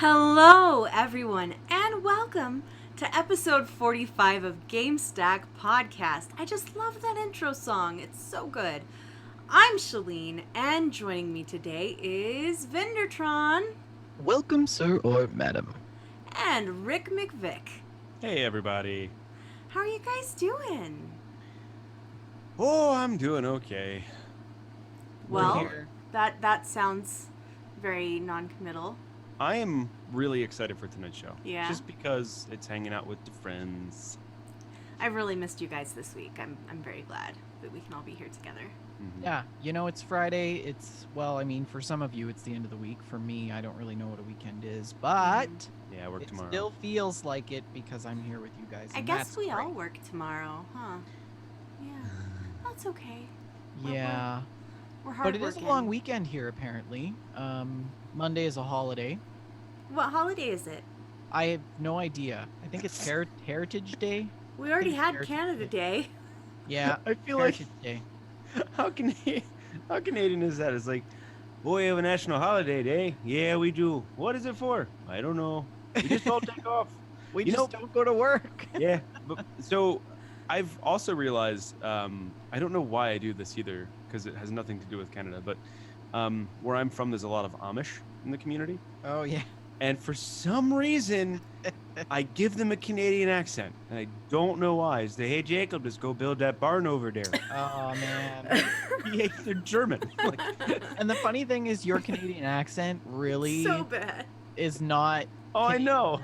Hello, everyone, and welcome to episode 45 of Gamestack Podcast. I just love that intro song. It's so good. I'm Shalene, and joining me today is Vendertron Welcome, sir or madam. and Rick McVick. Hey, everybody. How are you guys doing? Oh, I'm doing okay. Well, here. that sounds very non-committal. I am really excited for tonight's show. Yeah. Just because it's hanging out with the friends. I've really missed you guys this week. I'm very glad that we can all be here together. Mhm. Yeah, it's Friday. For some of you, it's the end of the week. For me, I don't really know what a weekend is, but Yeah, I work it tomorrow. still feels like it because I'm here with you guys. I and guess that's we all great. work tomorrow, huh? Yeah, that's okay. Yeah, We're hard but it is a working. long weekend here, apparently. Monday is a holiday. What holiday is it? I have no idea. I think it's Heritage Day. We already it's had Heritage Canada Day. Yeah, I feel like Heritage Day. how Canadian is that? It's like, boy, we have a national holiday day. Yeah, we do. What is it for? I don't know. We just all take off. We You just know- don't go to work. Yeah. But, so I've also realized, I don't know why I do this either, because it has nothing to do with Canada, but where I'm from, there's a lot of Amish in the community. Oh yeah. And for some reason, I give them a Canadian accent. And I don't know why. I say, hey, Jacob, let's go build that barn over there. Oh man. Yeah, they're German. Like, And the funny thing is, your Canadian accent really So bad. is not. oh, I know.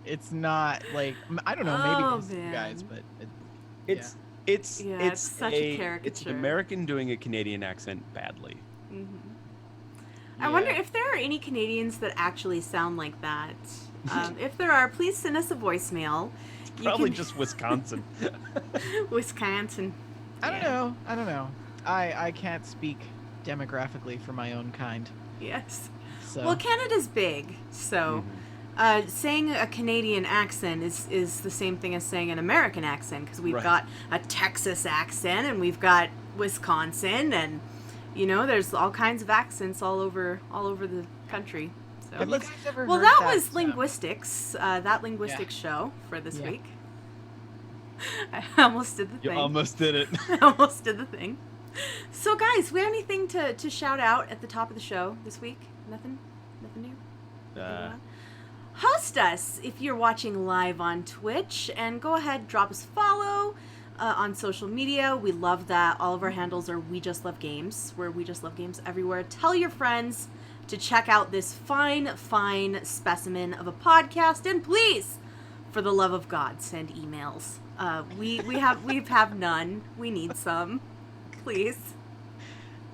It's not like I don't know. Maybe Oh, it's you guys, man. but It's Yeah, it's it's such a It's caricature. an American doing a Canadian accent badly. Mhm. yeah. I wonder if there are any Canadians that actually sound like that. If there are, please send us a voicemail. You Probably can- just Wisconsin. Wisconsin. I don't Yeah. know. I don't know. I can't speak demographically for my own kind. Yes. So Well, Canada's big, so saying a Canadian accent is the same thing as saying an American accent, because we've Right. got a Texas accent and we've got Wisconsin, and there's all kinds of accents all over the country. So have you guys ever well, heard that that was linguistics. That linguistics show for this Yeah. week. I almost did the You thing. almost did it. I almost did the thing. So, guys, we have anything to shout out at the top of the show this week? Nothing new. Uh, Host us if you're watching live on Twitch, and go ahead, drop us a follow on social media. We love that. All of our handles are We Just Love Games. We're We Just Love Games everywhere. Tell your friends to check out this fine specimen of a podcast, and please, for the love of God, send emails. We have none. We need some, please.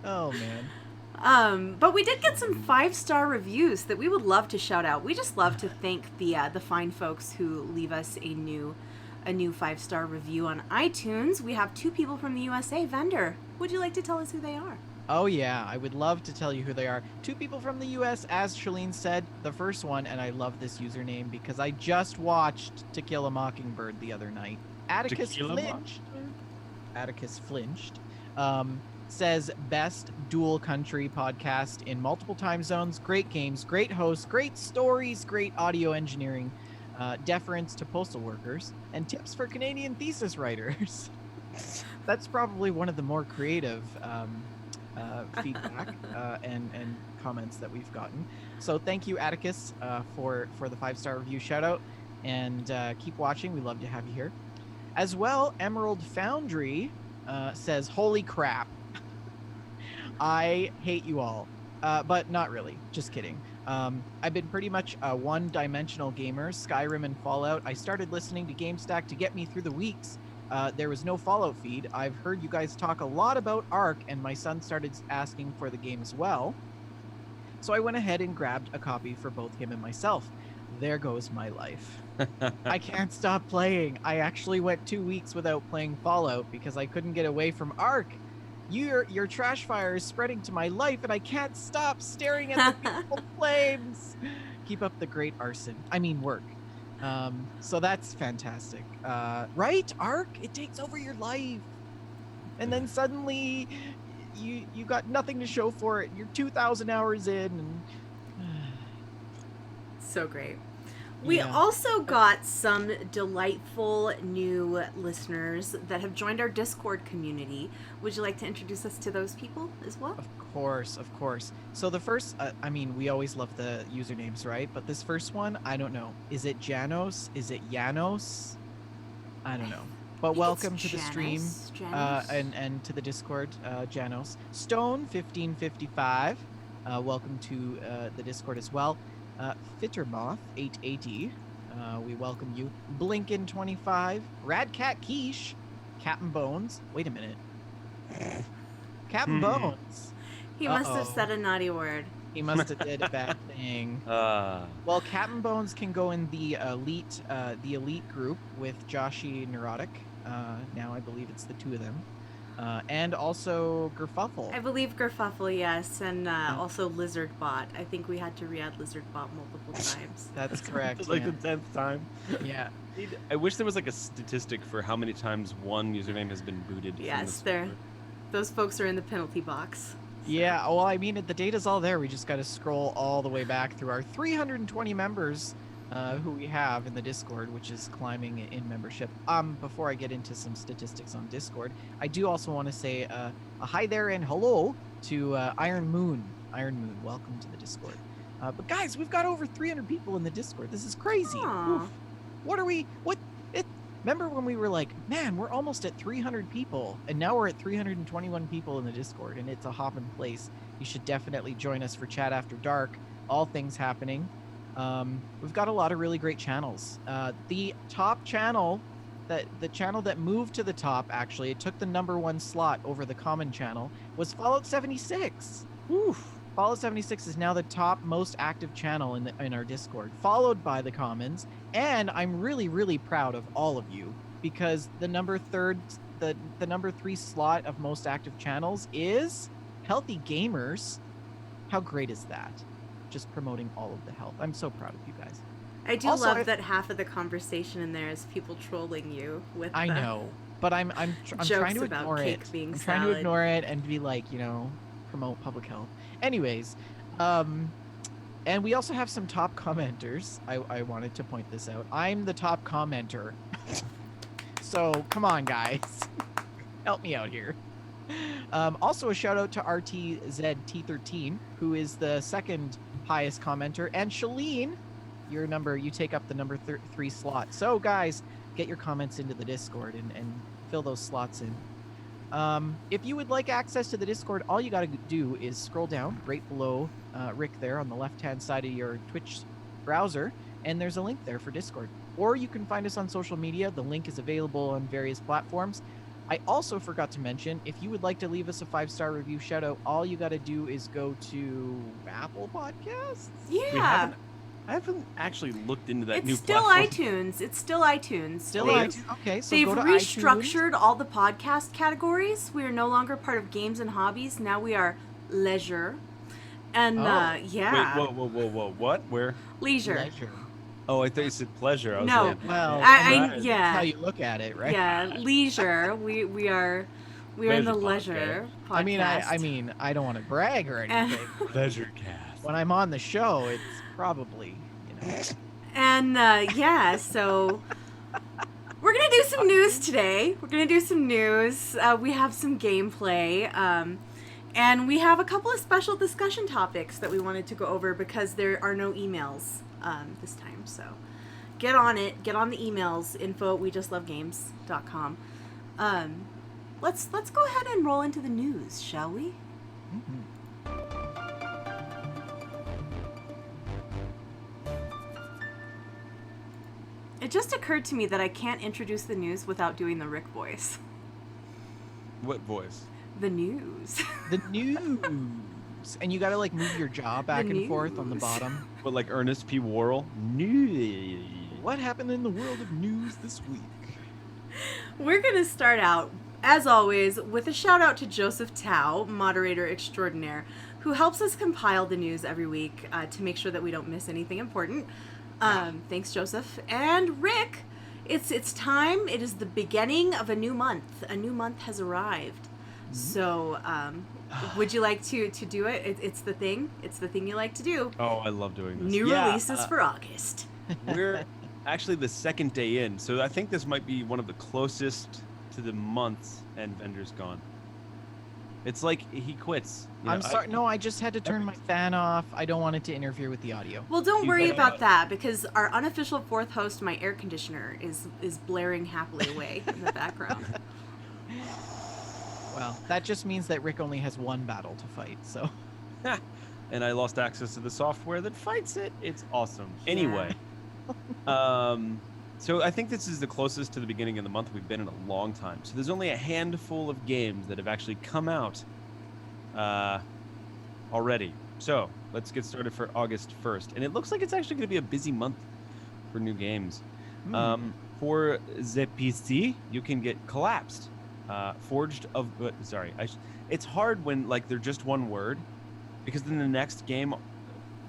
Oh man. But we did get some 5-star reviews that we would love to shout out. We just love to thank the fine folks who leave us a new 5-star review on iTunes. We have 2 people from the USA. Vendor, would you like to tell us who they are? Oh yeah, I would love to tell you who they are. 2 people from the U.S., as Shalene said. The first one, and I love this username because I just watched To Kill a Mockingbird the other night. Atticus Tequila flinched. Atticus flinched. Says best dual country podcast in multiple time zones. Great games, great hosts, great stories, great audio engineering, deference to postal workers, and tips for Canadian thesis writers. That's probably one of the more creative feedback and comments that we've gotten. So thank you, Atticus, for the 5-star review shout out, and keep watching. We love to have you here. As well, Emerald Foundry says, "Holy crap, I hate you all," but not really. Just kidding. I've been pretty much a one-dimensional gamer. Skyrim and Fallout. I started listening to Gamestack to get me through the weeks. There was no Fallout feed. I've heard you guys talk a lot about Ark, and my son started asking for the game as well. So I went ahead and grabbed a copy for both him and myself. There goes my life. I can't stop playing. I actually went 2 weeks without playing Fallout because I couldn't get away from Ark. Your trash fire is spreading to my life, and I can't stop staring at the beautiful flames. Keep up the great work. So that's fantastic. Right, Ark? It takes over your life, and then suddenly you got nothing to show for it. You're 2,000 hours in, and So great. We Yeah. also got some delightful new listeners that have joined our Discord community. Would you like to introduce us to those people as well? Of course, of course. So the first, I mean, we always love the usernames, right? But this first one, I don't know. Is it Janos? Is it Janos? I don't know. But think welcome it's to the stream Janos. and to the Discord, Janos. Stone1555, welcome to the Discord as well. Fittermoth880, we welcome you. Blinkin25, Radcat Quiche, Captain Bones. Wait a minute. Captain Bones. He must have Uh-oh. said a naughty word. He must have did a bad thing. Well, Captain Bones can go in the elite group with Joshi Neurotic. Now I believe it's the two of them. And also Gerfuffle. I believe Gerfuffle, yes, and also Lizardbot. I think we had to re-add Lizardbot multiple times. That's correct. It's like yeah. the 10th time. Yeah. I wish there was like a statistic for how many times one username has been booted. from Yes, the server. those folks are in the penalty box. Yeah, well, I mean, the data's all there. We just got to scroll all the way back through our 320 members who we have in the Discord, which is climbing in membership. Before I get into some statistics on Discord, I do also want to say a hi there and hello to Iron Moon. Iron Moon, welcome to the Discord. But guys, we've got over 300 people in the Discord. This is crazy. Aw. Oof. What are we? Remember when we were like, man, we're almost at 300 people, and now we're at 321 people in the Discord, and it's a hopping place. You should definitely join us for Chat After Dark. All things happening. We've got a lot of really great channels. The top channel, the channel that moved to the top, actually, it took the #1 slot over the common channel, was Fallout 76. Oof. Fallout 76 is now the top most active channel in our Discord, followed by the Commons, and I'm really, really proud of all of you because the number 3 slot of most active channels is Healthy Gamers. How great is that? Just promoting all of the health. I'm so proud of you guys. I do Also, love that half of the conversation in there is people trolling you with I the know, but I'm jokes trying to about ignore cake it. being I'm trying to salad. ignore it and be like, promote public health. Anyways, and we also have some top commenters. I wanted to point this out. I'm the top commenter. So come on, guys. Help me out here. Also a shout out to RTZT13, who is the second highest commenter, and Shalene, you take up the number 3 slot. So guys, get your comments into the Discord and fill those slots in. If you would like access to the Discord, all you got to do is scroll down right below Rick there on the left-hand side of your Twitch browser, and there's a link there for Discord. Or you can find us on social media. The link is available on various platforms. I also forgot to mention, if you would like to leave us a 5-star review shout-out, all you got to do is go to Apple Podcasts. Yeah. I haven't actually looked into that It's new still platform. iTunes. It's still iTunes. Still They've- iTunes? Okay, so They've go to iTunes. restructured all the podcast categories. We are no longer part of games and hobbies. Now we are leisure. And Oh. yeah. Wait, whoa, what? Where? Leisure. Leisure. Oh, I thought you said pleasure. I was No. saying, Well, I- that's yeah. how you look at it, right? Yeah, leisure. We are in the leisure podcast. I mean, I don't want to brag or anything. Pleasure cast. When I'm on the show, it's probably, And yeah, so we're gonna do some news today. We're gonna do some news. We have some gameplay, and we have a couple of special discussion topics that we wanted to go over because there are no emails this time. So get on it. Get on the emails. info@wejustlovegames.com. Let's go ahead and roll into the news, shall we? Mhm. It just occurred to me that I can't introduce the news without doing the Rick voice. What voice? The news. The news. And you got to move your jaw back and forth on the news. bottom. What, like Ernest P. Worrell? New. What happened in the world of news this week? We're going to start out, as always, with a shout out to Joseph Tao, moderator extraordinaire, who helps us compile the news every week to make sure that we don't miss anything important. Thanks, Joseph. And Rick, it's time. It is the beginning of a new month. A new month has arrived. So, would you like to do it? It's the thing. It's the thing you like to do. Oh, I love doing this. New Yeah, releases for August. We're actually the second day in, so I think this might be one of the closest to the months and vendor's gone. It's like he quits. I'm sorry. No, I just had to turn my fan off. I don't want it to interfere with the audio. Well, don't You worry got about it. that because our unofficial fourth host, my air conditioner, is blaring happily away in the background. Well, that just means that Rick only has one battle to fight, so. And I lost access to the software that fights it. It's awesome. Anyway, so I think this is the closest to the beginning of the month we've been in a long time. So there's only a handful of games that have actually come out already. So let's get started for August 1st. And it looks like it's actually going to be a busy month for new games. For the PC, you can get Collapsed. Forged of... it's hard when like they're just one word, because then the next game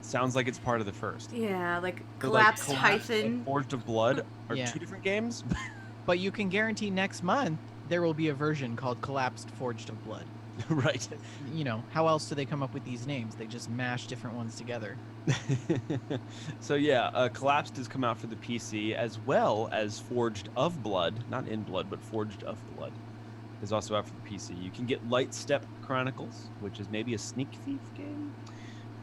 sounds like it's part of the first. Yeah, like So, collapsed Collapsed hyphen. and Forged of Blood are Yeah. two different games. But you can guarantee next month there will be a version called Collapsed Forged of Blood. Right. You know, how else do they come up with these names? They just mash different ones together. So yeah, Collapsed has come out for the PC, as well as Forged of Blood, not in Blood, but Forged of Blood, is also out for the PC. You can get Light Step Chronicles, which is maybe a sneak thief game,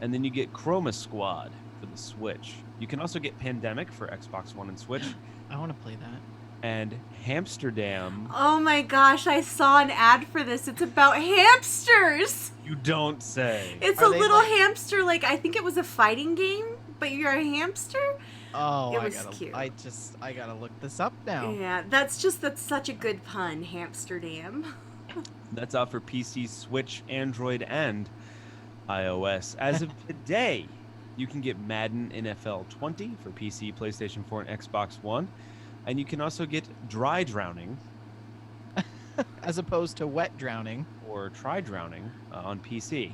and then you get Chroma Squad for the Switch. You can also get Pandemic for Xbox One and Switch, I want to play that. and Hamsterdam. Oh my gosh, I saw an ad for this. It's about hamsters. You don't say. It's Are a they little like- hamster, like I think it was a fighting game, but you're a hamster? Oh, It was cute. I gotta look this up now. Yeah, that's such a good pun, Hamsterdam. That's out for PC, Switch, Android, and iOS. As of today, you can get Madden NFL 20 for PC, PlayStation 4, and Xbox One. And you can also get Dry Drowning As opposed to Wet Drowning. or Try Drowning on PC.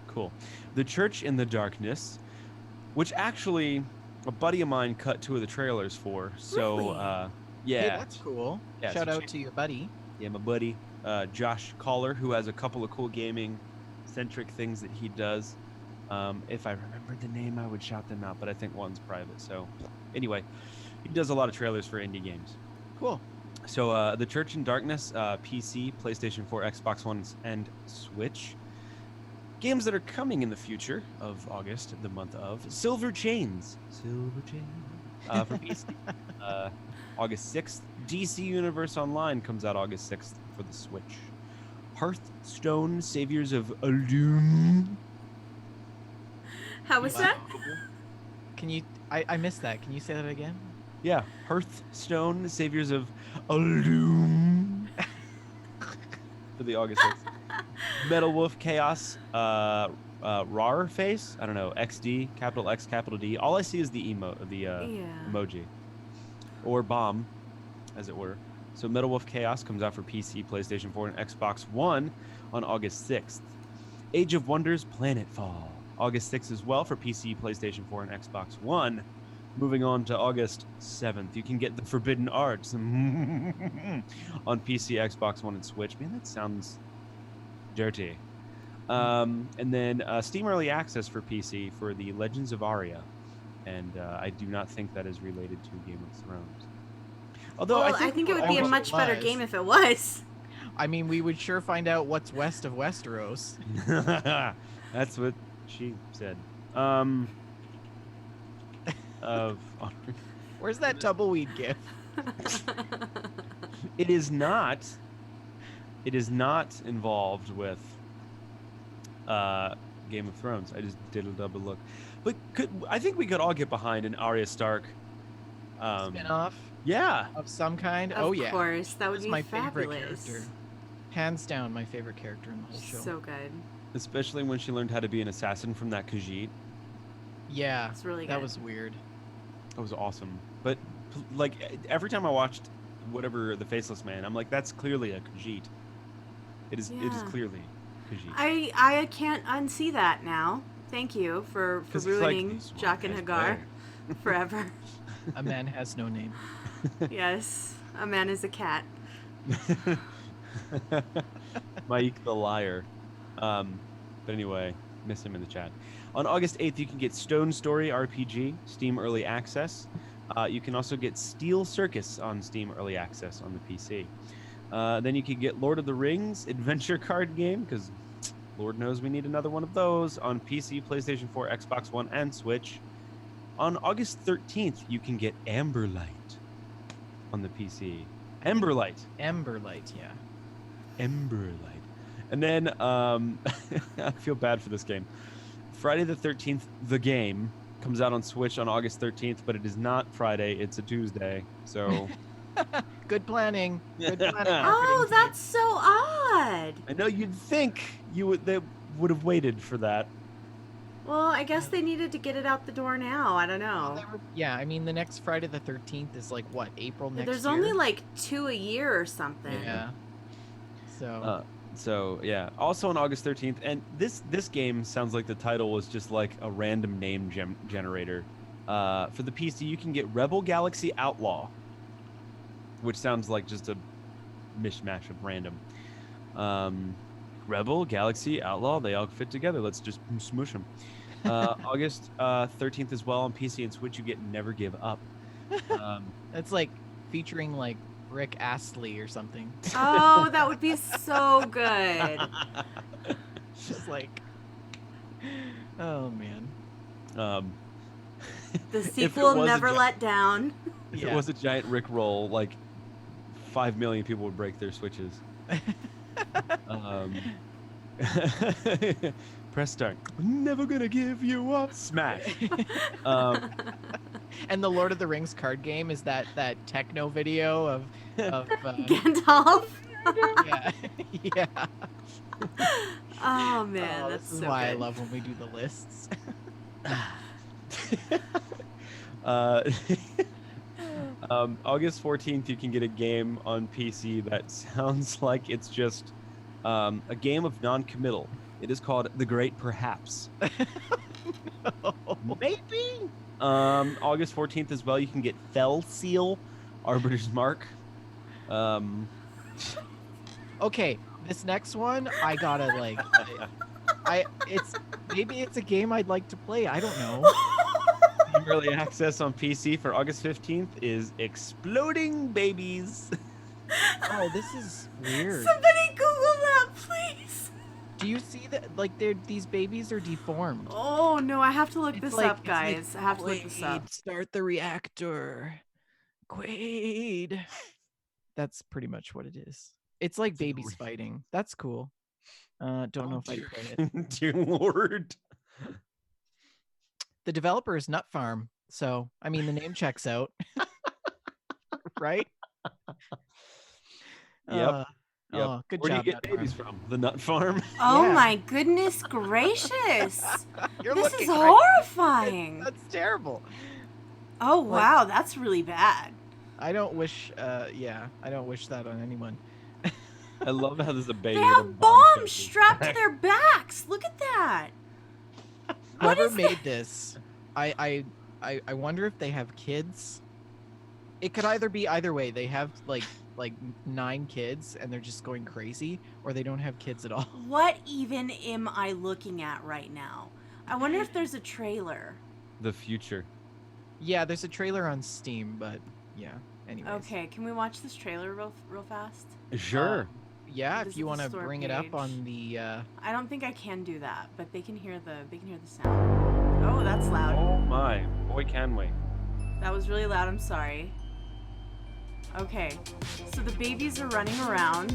Cool. The Church in the Darkness, which actually a buddy of mine cut 2 of the trailers for. So, Really? yeah. Hey, that's cool. Yeah, Shout so out check- to your buddy. Yeah, my buddy, Josh Collar, who has a couple of cool gaming-centric things that he does. If I remembered the name, I would shout them out, but I think one's private. So, anyway, he does a lot of trailers for indie games. Cool. So, The Church in Darkness, PC, PlayStation 4, Xbox One, and Switch. Games that are coming in the future of August, the month of Silver Chains. For PC. August 6th. DC Universe Online comes out August 6th for the Switch. Hearthstone, Saviors of Alum. How was that? Can you? I missed that. Can you say that again? Yeah, Hearthstone, Saviors of Alum. For the August 6th. Metal Wolf Chaos, Rar Face. I don't know. XD, capital X, capital D. All I see is the emoji, or bomb, as it were. So Metal Wolf Chaos comes out for PC, PlayStation 4, and Xbox One on August 6th. Age of Wonders Planetfall, August 6th as well for PC, PlayStation 4, and Xbox One. Moving on to August 7th, you can get The Forbidden Arts on PC, Xbox One, and Switch. Man, that sounds dirty. And then Steam Early Access for PC for The Legends of Aria. And I do not think that is related to Game of Thrones. Although Well, I think it would be a almost much better was. game if it was. I mean, we would sure find out what's west of Westeros. That's what she said. Where's that tumbleweed gif? It is not involved with Game of Thrones. I just did a double look. But I think we could all get behind an Arya Stark Spin-off yeah. of some kind. Of Oh yeah, course, that would That's be my favorite fabulous. character. Hands down, my favorite character in the whole show. So good. Especially when she learned how to be an assassin from that Khajiit. Yeah, It's really that good. was weird. That was awesome. But like every time I watched whatever the Faceless Man, I'm like, that's clearly a Khajiit. It is Yeah. clearly Khajiit. I can't unsee that now. Thank you for 'Cause it's like, ruining "This one Jock and has Hagar forever. A man has no name. Yes, a man is a cat. Mike the liar. But anyway, miss him in the chat. On August 8th, you can get Stone Story RPG, Steam Early Access. You can also get Steel Circus on Steam Early Access on the PC. Then you can get Lord of the Rings Adventure Card Game, because Lord knows we need another one of those, on PC, PlayStation 4, Xbox One, and Switch. On August 13th, you can get Amberlight on the PC. Emberlight. Emberlight, yeah. Emberlight. And then, I feel bad for this game. Friday the 13th, the game, comes out on Switch on August 13th, but it is not Friday, it's a Tuesday. So... Good planning. Good planning. Oh, that's so odd. I know you'd think they would have waited for that. Well, I guess they needed to get it out the door now. I don't know. Yeah, I mean, the next Friday the 13th is like, what, April next There's year? only like 2 a year or something. Yeah. So yeah. Also on August 13th, and this game sounds like the title was just like a random name generator. For the PC, you can get Rebel Galaxy Outlaw, which sounds like just a mishmash of random. Rebel, Galaxy, Outlaw, they all fit together. Let's just smoosh them. August 13th as well on PC and Switch, you get Never Give Up. It's like featuring like Rick Astley or something. Oh, that would be so good. Just like, oh man. The sequel was a Never Let Down. If it was a giant Rick roll, like 5 million people would break their Switches. Press start. Never gonna give you up. Smash. And the Lord of the Rings card game is that techno video of Gandalf. yeah. Yeah. Oh man, that's this is so why I good. love when we do the lists. August 14th, you can get a game on PC that sounds like it's just a game of non-committal. It is called The Great Perhaps. No. Maybe. August 14th as well, you can get Fell Seal, Arbiter's Mark. Okay, this next one I gotta like. Maybe it's a game I'd like to play. I don't know. Early access on PC for August 15th is Exploding Babies. Oh, this is weird. Somebody Google that, please. Do you see that? Like, these babies are deformed. Oh no, I have to look this like- up, it's like, guys. I have to look this up. Quaid, start the reactor. Quaid. That's pretty much what it is. It's like babies fighting. That's cool. Don't know if I'd play it. Dear Lord. The developer is Nut Farm, so I mean the name checks out, right? Yep. Oh, good Where job. do you get Nut Farm. babies from? The Nut Farm? Oh Yeah. my goodness gracious. You're This looking is right- horrifying. That's terrible. Oh like- wow, that's really bad. I don't wish. I don't wish that on anyone. I love how there's a baby. They with a have bomb bombs strapped to their backs. Look at that. What Whoever is made this, I wonder if they have kids. It could either be either way. They have like 9 kids and they're just going crazy, or they don't have kids at all. What even am I looking at right now? I wonder if there's a trailer. The future. Yeah, there's a trailer on Steam, but yeah. Anyways. Okay, can we watch this trailer real fast? Sure. Yeah, This if you is want the to store bring it up page. on the. I don't think I can do that, but they can hear the sound. Oh, that's loud. Oh my. Boy, can we. That was really loud. I'm sorry. Okay, so the babies are running around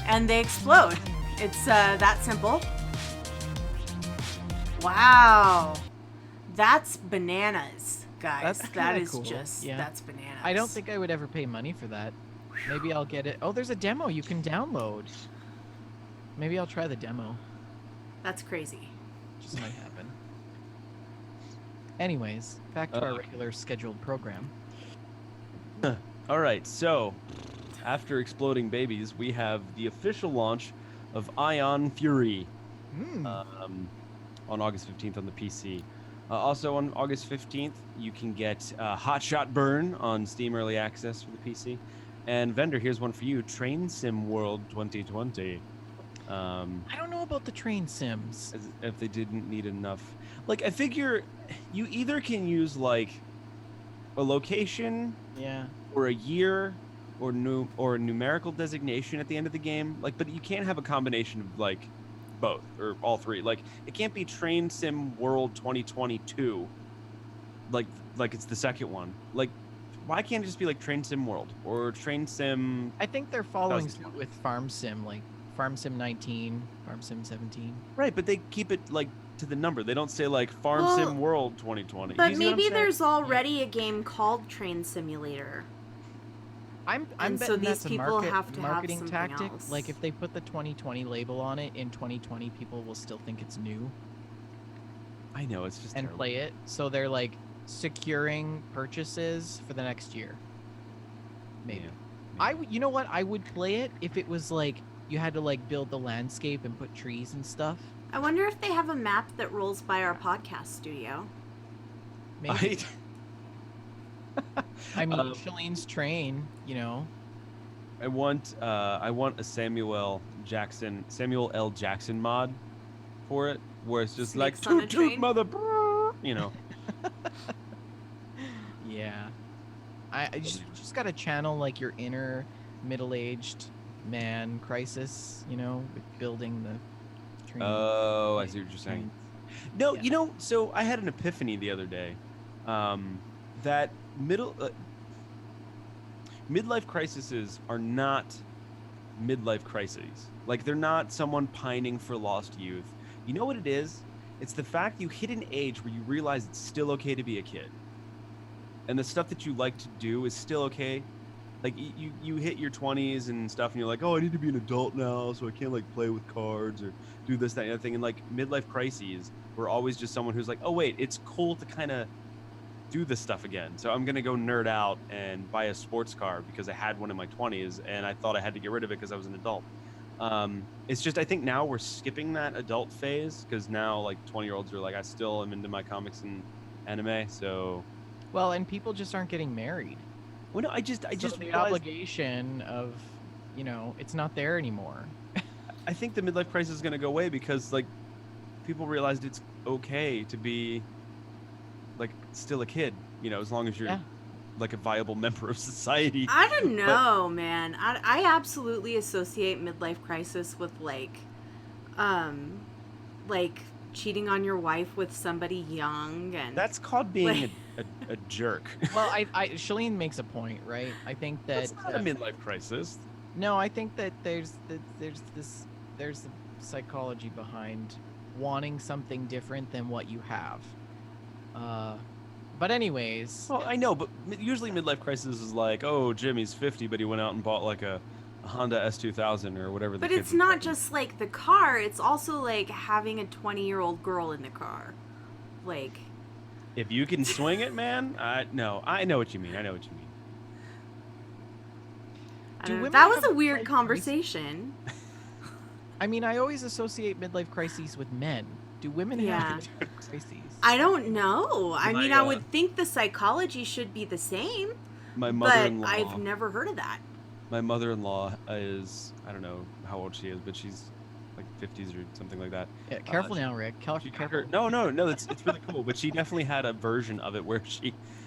and they explode. It's that simple. Wow, that's bananas, guys. That's That kinda is cool. just Yeah. that's bananas. I don't think I would ever pay money for that. Maybe I'll get it. Oh, there's a demo you can download. Maybe I'll try the demo. That's crazy. Just might happen. Anyways, back to our Okay. regular scheduled program. All right, so after Exploding Babies, we have the official launch of Ion Fury on August 15th on the PC. Also on August 15th, you can get Hot Shot Burn on Steam Early Access for the PC. And vendor, here's one for you: Train Sim World 2020. I don't know about the train sims. As if they didn't need enough. Like, I figure you either can use like a location Yeah. or a year or a numerical designation at the end of the game. Like, but you can't have a combination of like both or all three. Like, it can't be Train Sim World 2022. Like it's the second one. Like, why can't it just be like Train Sim World or Train Sim? I think they're following suit 2020. with Farm Sim, like Farm Sim 19, Farm Sim 17. Right, but they keep it like to the number. They don't say like Farm Well, Sim World 2020. But You see what I'm maybe saying? there's already a game called Train Simulator. I'm And so betting these that's a people have to have marketing something tactic. else. Like if they put the 2020 label on it in 2020, people will still think it's new I know, it's just and terrible. play it. So they're like securing purchases for the next year. Maybe. Yeah. You know what? I would play it if it was like you had to like build the landscape and put trees and stuff. I wonder if they have a map that rolls by our podcast studio. Maybe. I mean, Um, Shalene's train, you know. I want a Samuel L. Jackson mod for it, where it's just like Snakes on a toot toot train? mother, you know. Yeah. I just got to channel like your inner middle-aged man crisis, you know, with building the train. Oh, I see what you're saying. No, Yeah. you know, so I had an epiphany the other day, that midlife crises are not midlife crises. Like, they're not someone pining for lost youth. You know what it is? It's the fact you hit an age where you realize it's still okay to be a kid. And the stuff that you like to do is still okay. Like, you hit your 20s and stuff, and you're like, oh, I need to be an adult now, so I can't, like, play with cards or do this, that, and the other thing. And, like, midlife crises were always just someone who's like, oh, wait, it's cool to kind of do this stuff again. So I'm going to go nerd out and buy a sports car because I had one in my 20s, and I thought I had to get rid of it because I was an adult. It's just, I think now we're skipping that adult phase because now, like, 20-year-olds are like, I still am into my comics and anime, so... Well, and people just aren't getting married. Well, no, I just the realized, obligation of, you know, it's not there anymore. I think the midlife crisis is going to go away because, like, people realized it's okay to be, like, still a kid, you know, as long as you're, like, a viable member of society. I don't know, man. I absolutely associate midlife crisis with like cheating on your wife with somebody young, and That's called being a jerk. Well, Shalene makes a point, right? I think that That's not a midlife crisis. no, I think that there's the psychology behind wanting something different than what you have. But anyways, Well, I know, but usually midlife crisis is like, oh, Jimmy's 50, but he went out and bought like a Honda S2000 or whatever. but it's not just like the car, it's also like having a 20-year-old girl in the car. Like, if you can swing it, man. No, I know what you mean. I don't know. women That was have a weird midlife conversation. I mean, I always associate midlife crises with men. Do women Yeah. have midlife crises? I don't know. I mean, I My, would think the psychology should be the same, My but mother-in-law. I've never heard of that. My mother-in-law is, I don't know how old she is, but she's like 50s or something like that. Yeah, careful now, Rick. She got Careful. her, no, it's really cool. But she definitely had a version of it where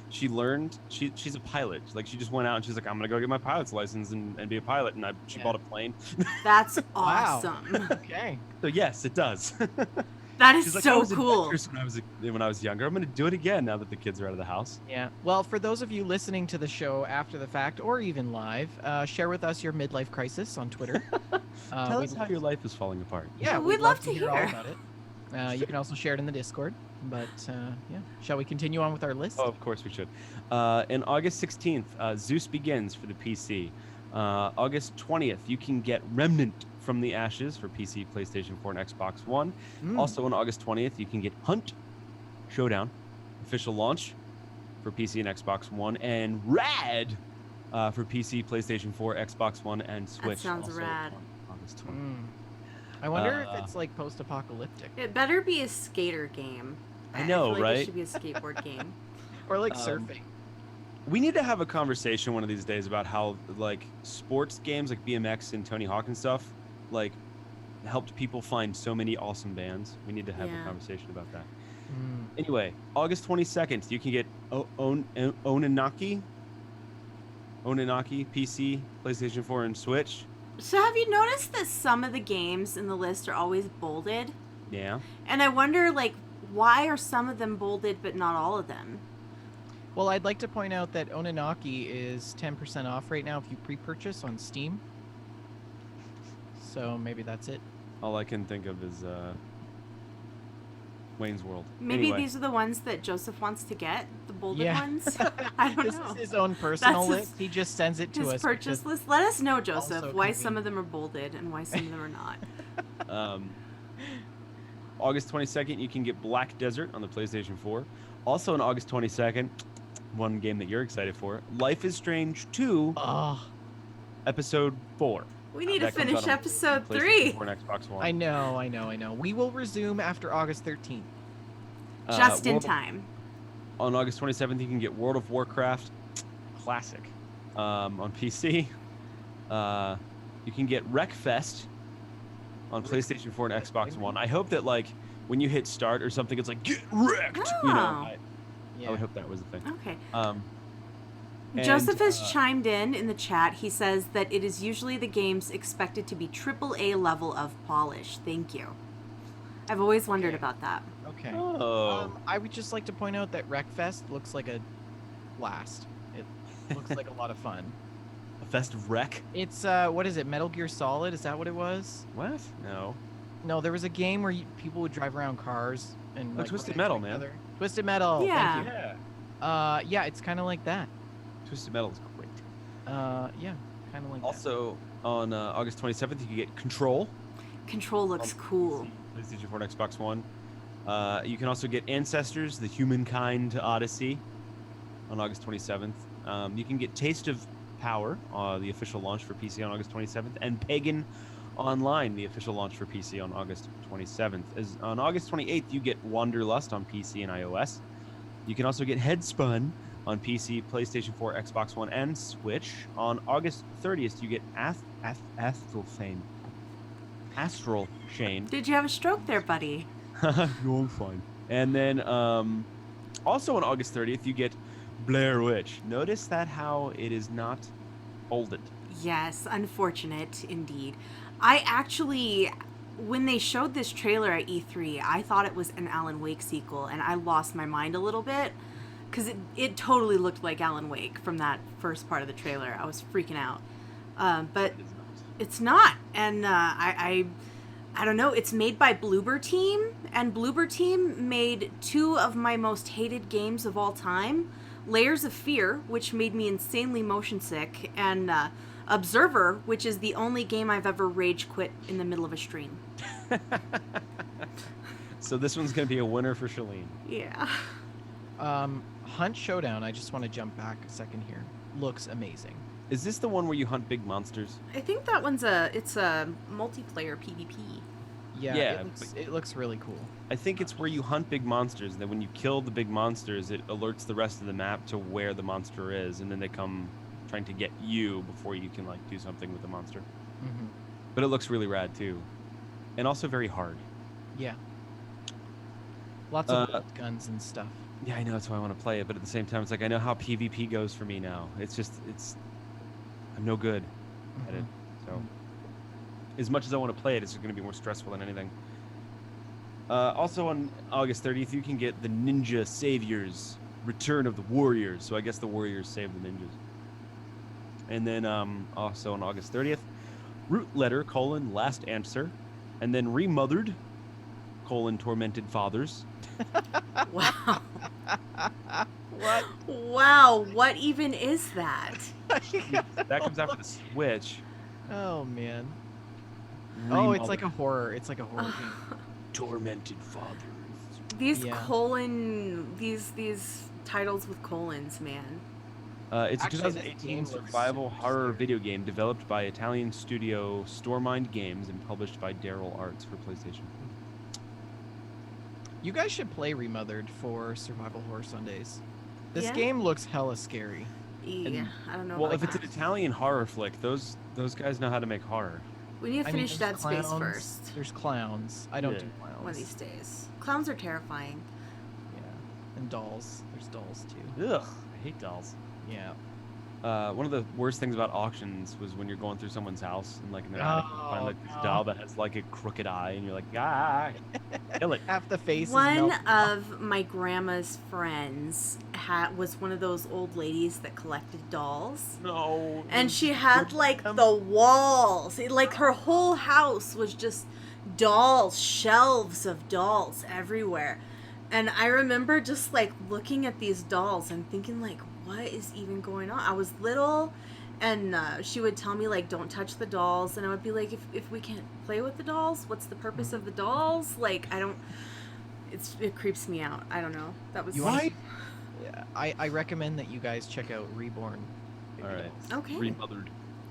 she learned, she's a pilot. Like, she just went out and she's like, I'm gonna go get my pilot's license and be a pilot. And she bought a plane. That's Wow. awesome. Okay. So yes, it does. That is She's like, I so was cool. adventurous when I was younger. I'm gonna do it again now that the kids are out of the house. Yeah. Well, for those of you listening to the show after the fact or even live, share with us your midlife crisis on Twitter. Tell we'd us how your life is falling apart. Yeah, We'd love to all hear. about it. You can also share it in the Discord. But yeah, shall we continue on with our list? Oh, of course we should. In August 16th, Zeus Begins for the PC. August 20th, you can get Remnant from the Ashes for PC, PlayStation 4, and Xbox One. Also on August 20th, you can get Hunt Showdown, official launch for PC and Xbox One, and Rad for PC, PlayStation 4, Xbox One, and Switch. sounds also rad. on August 20th. I wonder if it's like post-apocalyptic It better be a skater game. I know, feel like right? It should be a skateboard game. or like surfing. We need to have a conversation one of these days about how like sports games like BMX and Tony Hawk and stuff like helped people find so many awesome bands. We need to have a Yeah. conversation about that. Mm. Anyway, August 22nd, you can get Oninaki PC, PlayStation 4, and Switch. So have you noticed that some of the games in the list are always bolded? Yeah. And I wonder, like, why are some of them bolded but not all of them? Well, I'd like to point out that Oninaki is 10% off right now if you pre-purchase on Steam. So maybe that's it. All I can think of is Wayne's World. Maybe Anyway. these are the ones that Joseph wants to get, the bolded Yeah. ones. I don't This know. is his own personal That's his- list. He just sends it to His us. purchase because- list. Let us know, Joseph, also why some convenient. of them are bolded and why some of them are not. August 22nd, you can get Black Desert on the PlayStation 4. Also on August 22nd, one game that you're excited for, Life is Strange 2, Oh, Episode 4. We need to That comes finish out on episode PlayStation 3. 4 and Xbox One. I know. We will resume after August 13th. Just in World- time. On August 27th, you can get World of Warcraft Classic on PC. You can get Wreckfest on PlayStation 4 and Xbox One. I hope that like when you hit start or something, it's like get wrecked. You know, Oh. I would hope that was the thing. Okay. And, Joseph has chimed in the chat. He says that it is usually the games expected to be AAA level of polish. Thank you. I've always wondered about that. Okay. Oh. I would just like to point out that Wreckfest looks like a blast. It looks like a lot of fun. A fest of wreck? It's what is it? Metal Gear Solid? Is that what it was? What? No. No, there was a game where people would drive around cars and like, Twisted run Metal, into each man. other. Twisted Metal. Yeah. Thank you. Yeah, it's kind of like that. Twisted Metal is great. Yeah, kind of like Also, on August 27th, you can get Control. Control looks cool. PlayStation 4 and Xbox One. You can also get Ancestors, the Humankind Odyssey on August 27th. You can get Taste of Power, the official launch for PC on August 27th, and Pagan Online, the official launch for PC on August 27th. On August 28th, you get Wanderlust on PC and iOS. You can also get Headspun on PC, PlayStation 4, Xbox One, and Switch. On August 30th, you get Astral Chain. Did you have a stroke there, buddy? No, I'm fine. And then also on August 30th, you get Blair Witch. Notice that how it is not bolded. Yes, unfortunate indeed. I actually, when they showed this trailer at E3, I thought it was an Alan Wake sequel, and I lost my mind a little bit because it totally looked like Alan Wake from that first part of the trailer. I was freaking out, but It is not. it's not, and I don't know. It's made by Bloober Team, and Bloober Team made two of my most hated games of all time: Layers of Fear, which made me insanely motion sick, and Observer, which is the only game I've ever rage quit in the middle of a stream. So this one's going to be a winner for Shalene. Yeah. Hunt Showdown. I just want to jump back a second here. Looks amazing. Is this the one where you hunt big monsters? I think that one's it's a multiplayer PvP. Yeah, Yeah, it looks really cool. I think it's where you hunt big monsters, and then when you kill the big monsters, it alerts the rest of the map to where the monster is, and then they come trying to get you before you can like do something with the monster. Hmm. But it looks really rad too, and also very hard. Yeah. Lots of bolt guns and stuff. Yeah, I know, that's why I want to play it, but at the same time, it's like I know how PvP goes for me now. I'm no good at it. So, as much as I want to play it, it's going to be more stressful than anything. Also on August 30th, you can get the Ninja Saviors, Return of the Warriors. So I guess the Warriors save the ninjas. And then also on August 30th, Root Letter, Last Answer, and then Remothered, Tormented Fathers. Wow. What? Wow, what even is that? That comes out for the Switch. Oh man. Oh, it's like a horror. It's like a horror game. Tormented Fathers. These Yeah. these titles with colons, man. It's Actually, a this 2018 game looks survival super horror scary. video game developed by Italian studio Stormind Games and published by Daryl Arts for PlayStation. You guys should play Remothered for Survival Horror Sundays. This Yeah? game looks hella scary. Yeah, I don't know. Well, about if it's an that. Italian horror flick, those guys know how to make horror. We need to I mean, finish there's Dead Space clowns, first. There's clowns. I don't Yeah. do clowns. One of these days. Clowns are terrifying. Yeah. And dolls. There's dolls too. Ugh, I hate dolls. Yeah. One of the worst things about auctions was when you're going through someone's house and like in their attic, you find like this no. doll that has like a crooked eye, and you're like, ah, kill it. Half the face is One melted off. of my grandma's friends was one of those old ladies that collected dolls. No. And she had like the walls, like her whole house was just dolls, shelves of dolls everywhere. And I remember just like looking at these dolls and thinking like, what is even going on? I was little, and she would tell me like, don't touch the dolls, and I would be like, if we can't play with the dolls, what's the purpose of the dolls? Like, I don't. It creeps me out. I don't know. That was You wanna- Yeah, I recommend that you guys check out Reborn. All right. Okay. Remothered,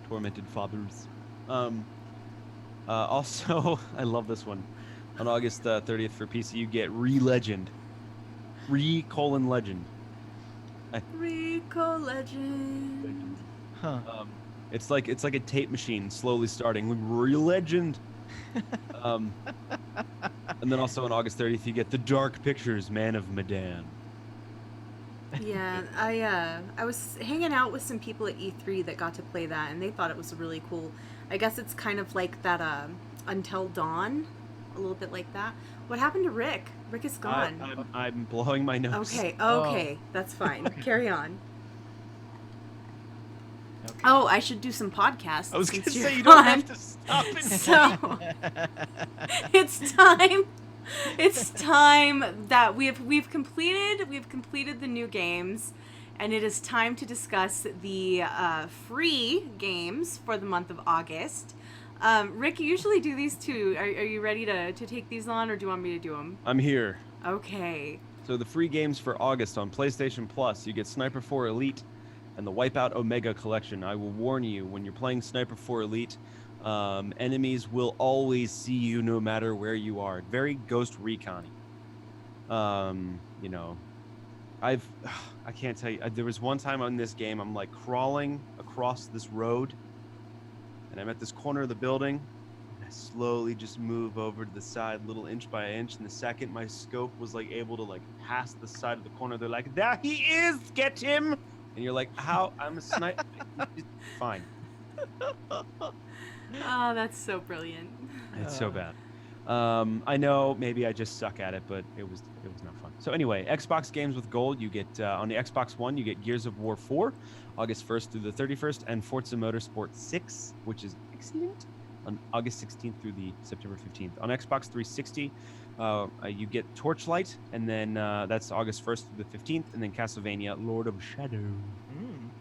tormented fathers. Also, I love this one. On August 30th for PC, you get Re-Legend. Re-Legend. Rico Legend. Huh. It's like a tape machine slowly starting with Re-Legend. And then also on August 30th, you get The Dark Pictures, Man of Medan. Yeah, I was hanging out with some people at E3 that got to play that, and they thought it was really cool. I guess it's kind of like that Until Dawn, a little bit like that. What happened to Rick? Rick is gone. I'm blowing my nose. Okay, Oh. that's fine. Carry on. Okay. Oh, I should do some podcasts. I was going to since say you're you don't gone. have to stop and So it's time. It's time that we've completed the new games, and it is time to discuss the free games for the month of August. Rick, you usually do these too. Are you ready to take these on, or do you want me to do them? I'm here. Okay. So the free games for August on PlayStation Plus, you get Sniper 4 Elite and the Wipeout Omega Collection. I will warn you, when you're playing Sniper 4 Elite, enemies will always see you no matter where you are. Very Ghost Recon-y. You know, I can't tell you. There was one time on this game, I'm like crawling across this road, and I'm at this corner of the building. And I slowly just move over to the side, little inch by inch. And the second my scope was like able to like pass the side of the corner, they're like, "There he is! Get him!" And you're like, "How? I'm a sniper." Fine. Oh, that's so brilliant. It's so bad. I know maybe I just suck at it, but it was not fun. So anyway, Xbox games with gold, you get on the Xbox One, you get Gears of War 4, August 1st through the 31st, and Forza Motorsport 6, which is excellent, on August 16th through the September 15th. On Xbox 360, you get Torchlight, and then that's August 1st through the 15th, and then Castlevania Lord of Shadow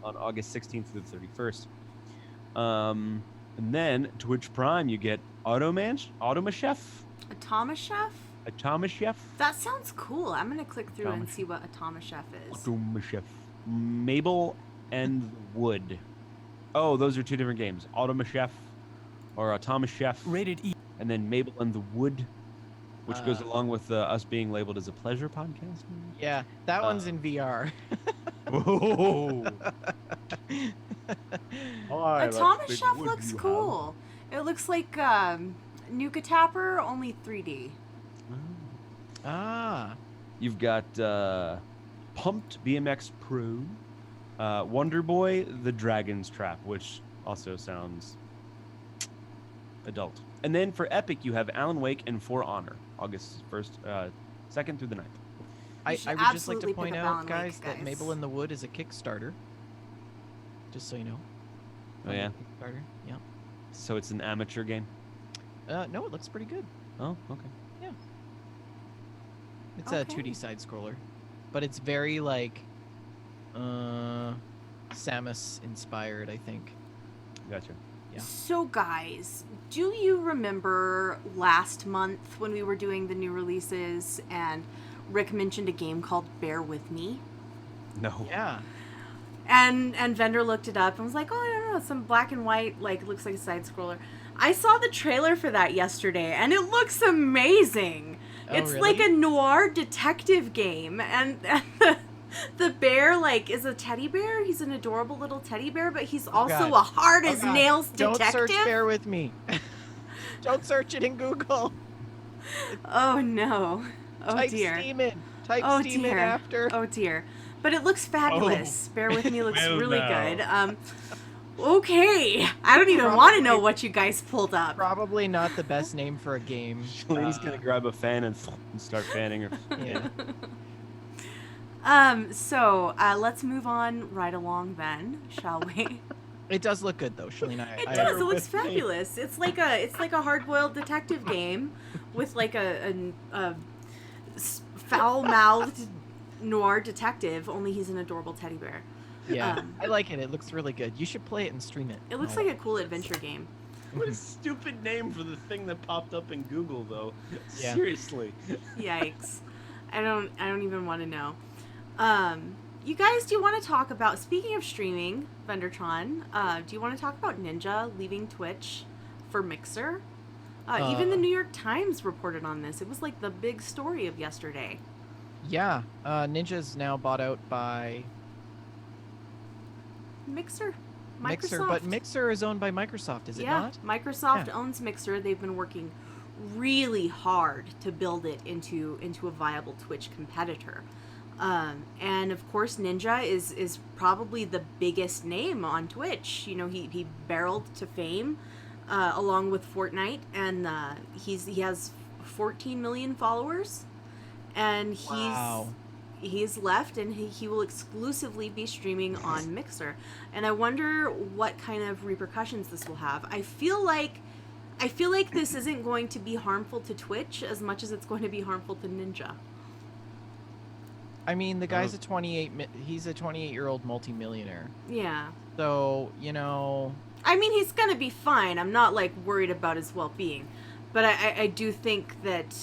on August 16th through the 31st. And then Twitch Prime, you get Automachef? Atomachef? Atomachef? That sounds cool. I'm gonna click through and see what Atomachef is. Automachef. Mabel and the Wood. Oh, those are two different games. Automachef or Atomachef. Rated E. And then Mabel and the Wood, which goes along with us being labeled as a pleasure podcast. Yeah, that one's in VR. Whoa. Atomachef looks cool. It looks like Nuka Tapper, only 3D. Ah. You've got Pumped BMX Pro, Wonder Boy, The Dragon's Trap, which also sounds adult. And then for Epic, you have Alan Wake and For Honor, August 1st, 2nd through the 9th. I should would just like to absolutely point pick up Alan out, Wake, guys, that guys. Mabel in the Wood is a Kickstarter. Just so you know. Oh, yeah? Kickstarter, yeah. So it's an amateur game? No, it looks pretty good. Oh, okay. It's a Okay. 2D side scroller, but it's very like Samus inspired, I think. Gotcha. Yeah. So, guys, do you remember last month when we were doing the new releases and Rick mentioned a game called Bear With Me? No. Yeah. And Vendor looked it up and was like, oh, I don't know, it's some black and white, like, looks like a side scroller. I saw the trailer for that yesterday, and it looks amazing. Oh, It's really? like a noir detective game, and The bear, like, is a teddy bear. He's an adorable little teddy bear, but he's also God. a hard Oh, as God. nails Don't detective. search bear with me. Don't search it in Google. Oh no. Oh Type dear. Steam in. Type Oh Steam in dear. after. Oh dear. But it looks fabulous. Bear with me looks well really now. good. Okay. I don't even want to know what you guys pulled up. Probably not the best name for a game. Shalene's gonna grab a fan and start fanning her. Yeah. So let's move on right along then, shall we? It does look good though, Shalene. It I does. It looks with me. fabulous. It's like a hard-boiled detective game with like a foul-mouthed noir detective. Only he's an adorable teddy bear. Yeah, I like it. It looks really good. You should play it and stream it. It looks like a cool adventure game. What a stupid name for the thing that popped up in Google, though. Yeah. Seriously. Yikes! I don't even want to know. You guys, do you want to talk about, speaking of streaming, Vendertron, do you want to talk about Ninja leaving Twitch for Mixer? Even the New York Times reported on this. It was like the big story of yesterday. Yeah, Ninja's now bought out by Mixer. Mixer, Microsoft. but Mixer is owned by Microsoft, is it not? Microsoft Yeah. owns Mixer. They've been working really hard to build it into a viable Twitch competitor. And of course, Ninja is probably the biggest name on Twitch. You know, he barreled to fame along with Fortnite, and he has 14 million followers, and Wow. he's left, and he will exclusively be streaming on Mixer. And I wonder what kind of repercussions this will have. I feel like this isn't going to be harmful to Twitch as much as it's going to be harmful to Ninja. I mean, the guy's he's a 28-year-old multimillionaire. Yeah. So, you know, I mean, he's gonna be fine. I'm not, like, worried about his well-being. But I do think that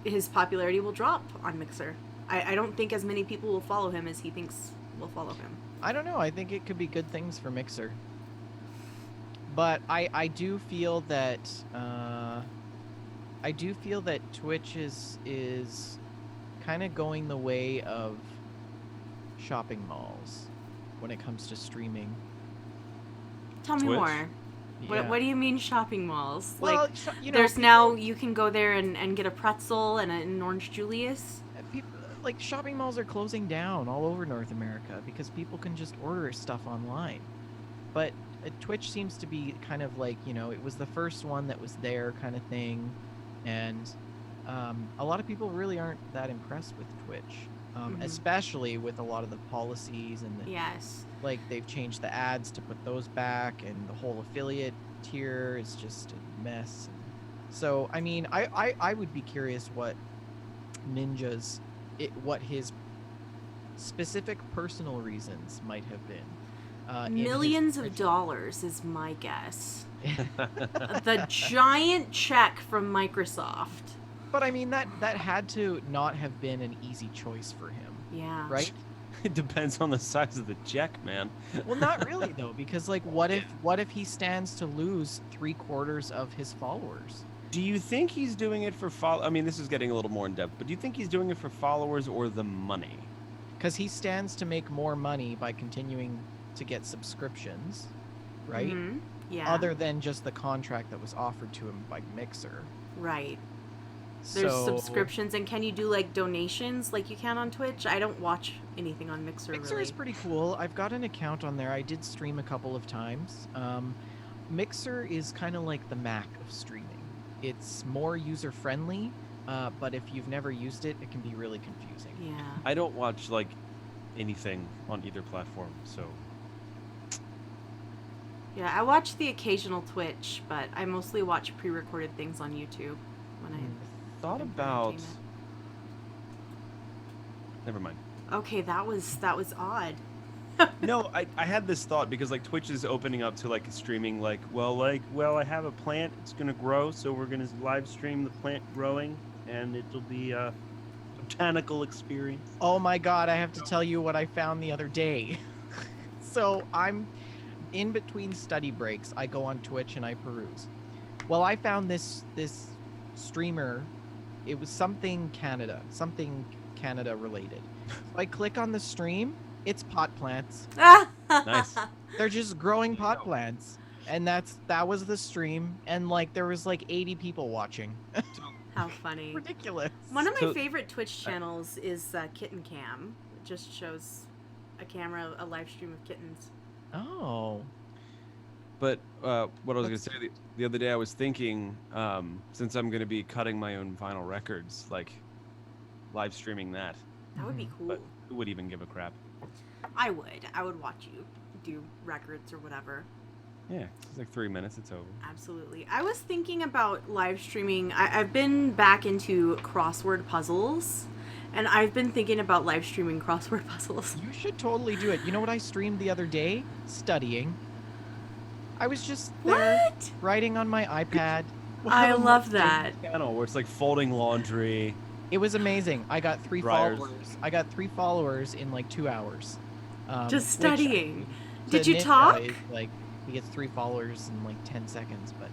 his popularity will drop on Mixer. I don't think as many people will follow him as he thinks will follow him. I don't know. I think it could be good things for Mixer. But I do feel that Twitch is kind of going the way of shopping malls when it comes to streaming. Tell me Twitch? more. Yeah. What do you mean shopping malls? Well, Like, you know, there's now, you can go there and get a pretzel and an orange Julius. people, like shopping malls are closing down all over North America because people can just order stuff online. But Twitch seems to be kind of like, you know, it was the first one that was there kind of thing, and a lot of people really aren't that impressed with Twitch, especially with a lot of the policies and the, Yes. like they've changed the ads to put those back, and the whole affiliate tier is just a mess. So I mean, I would be curious what what his specific personal reasons might have been. Millions of dollars is my guess. The giant check from Microsoft. But I mean, that had to not have been an easy choice for him, Yeah. right? It depends on the size of the check, man. Well, not really though, because like, what if he stands to lose 3/4 of his followers? Do you think he's doing it for I mean, this is getting a little more in depth, but do you think he's doing it for followers or the money? Because he stands to make more money by continuing to get subscriptions, right? Mhm. Yeah. Other than just the contract that was offered to him by Mixer. Right. There's So- subscriptions, and can you do like donations like you can on Twitch? I don't watch anything on Mixer, Mixer really. is pretty cool. I've got an account on there. I did stream a couple of times. Mixer is kind of like the Mac of streaming. It's more user friendly, but if you've never used it, it can be really confusing. Yeah. I don't watch like anything on either platform, so Yeah, I watch the occasional Twitch, but I mostly watch pre-recorded things on YouTube when I thought for about. entertainment. Never mind. Okay, that was odd. No, I had this thought because like Twitch is opening up to like streaming like I have a plant, it's gonna grow, so we're gonna live stream the plant growing, and it'll be a botanical experience. Oh my god, I have to tell you what I found the other day. So I'm in between study breaks, I go on Twitch and I peruse. Well, I found this streamer. It was something Canada related. So I click on the stream, it's pot plants. Nice. They're just growing pot plants. And that was the stream, and like there was like 80 people watching. How funny. Ridiculous. One of my So- favorite Twitch channels is Kitten Cam. It just shows a camera, a live stream of kittens. Oh. But what I was going to say the other day, I was thinking, since I'm going to be cutting my own vinyl records, like live streaming that. That would be cool. But who would even give a crap? I would watch you do records or whatever. Yeah, it's like 3 minutes, it's over. Absolutely. I was thinking about live streaming. I've been back into crossword puzzles, and I've been thinking about live streaming crossword puzzles. You should totally do it. You know what I streamed the other day? Studying. I was just there What? writing on my iPad. I love that. Channel where it's like folding laundry. It was amazing. I got 3 Dryers. followers. I got 3 followers in like 2 hours. Just which, studying. to Did you Ninja talk? is, like he gets 3 followers in like 10 seconds, but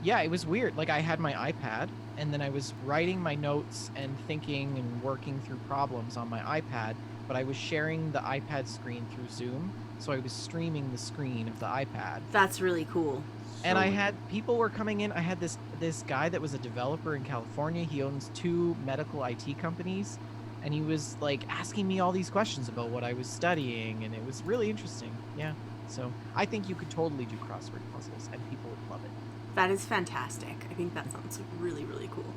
yeah, it was weird. Like I had my iPad and then I was writing my notes and thinking and working through problems on my iPad, but I was sharing the iPad screen through Zoom, so I was streaming the screen of the iPad. That's really cool. And I had people were coming in. I had this guy that was a developer in California. He owns 2 medical IT companies, and he was like asking me all these questions about what I was studying, and it was really interesting. Yeah. So I think you could totally do crossword puzzles, and people would love it. That is fantastic. I think that sounds really, really cool.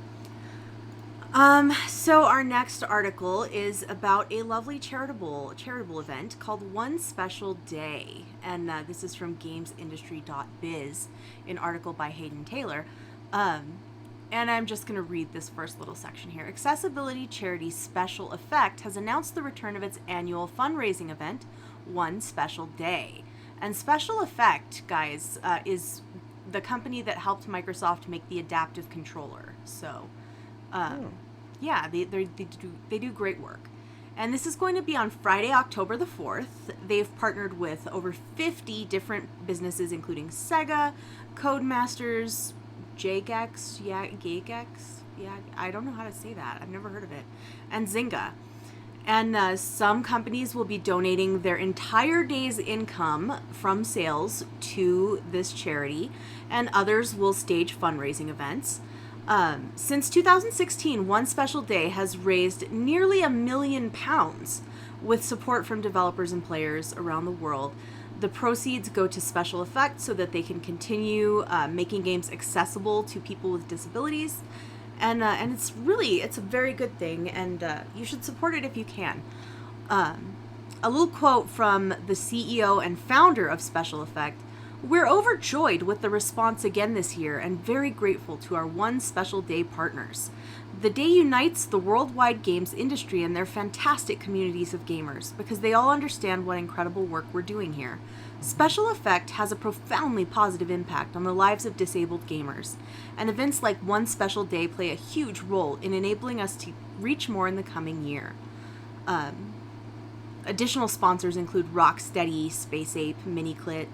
So our next article is about a lovely charitable event called One Special Day, and this is from gamesindustry.biz, an article by Hayden Taylor. And I'm just going to read this first little section here. Accessibility charity Special Effect has announced the return of its annual fundraising event, One Special Day. And Special Effect, guys, is the company that helped Microsoft make the adaptive controller. So, yeah, they do great work. And this is going to be on Friday, October the 4th. They've partnered with over 50 different businesses, including Sega, Codemasters, Jagex, I don't know how to say that. I've never heard of it. And Zynga. And some companies will be donating their entire day's income from sales to this charity, and others will stage fundraising events. Since 2016, One Special Day has raised nearly £1 million with support from developers and players around the world. The proceeds go to Special Effects so that they can continue making games accessible to people with disabilities. And it's a very good thing, and you should support it if you can. A little quote from the CEO and founder of Special Effect: "We're overjoyed with the response again this year and very grateful to our One Special Day partners. The day unites the worldwide games industry and their fantastic communities of gamers because they all understand what incredible work we're doing here. Special Effect has a profoundly positive impact on the lives of disabled gamers, and events like One Special Day play a huge role in enabling us to reach more in the coming year." Additional sponsors include Rocksteady, Space Ape, Miniclit,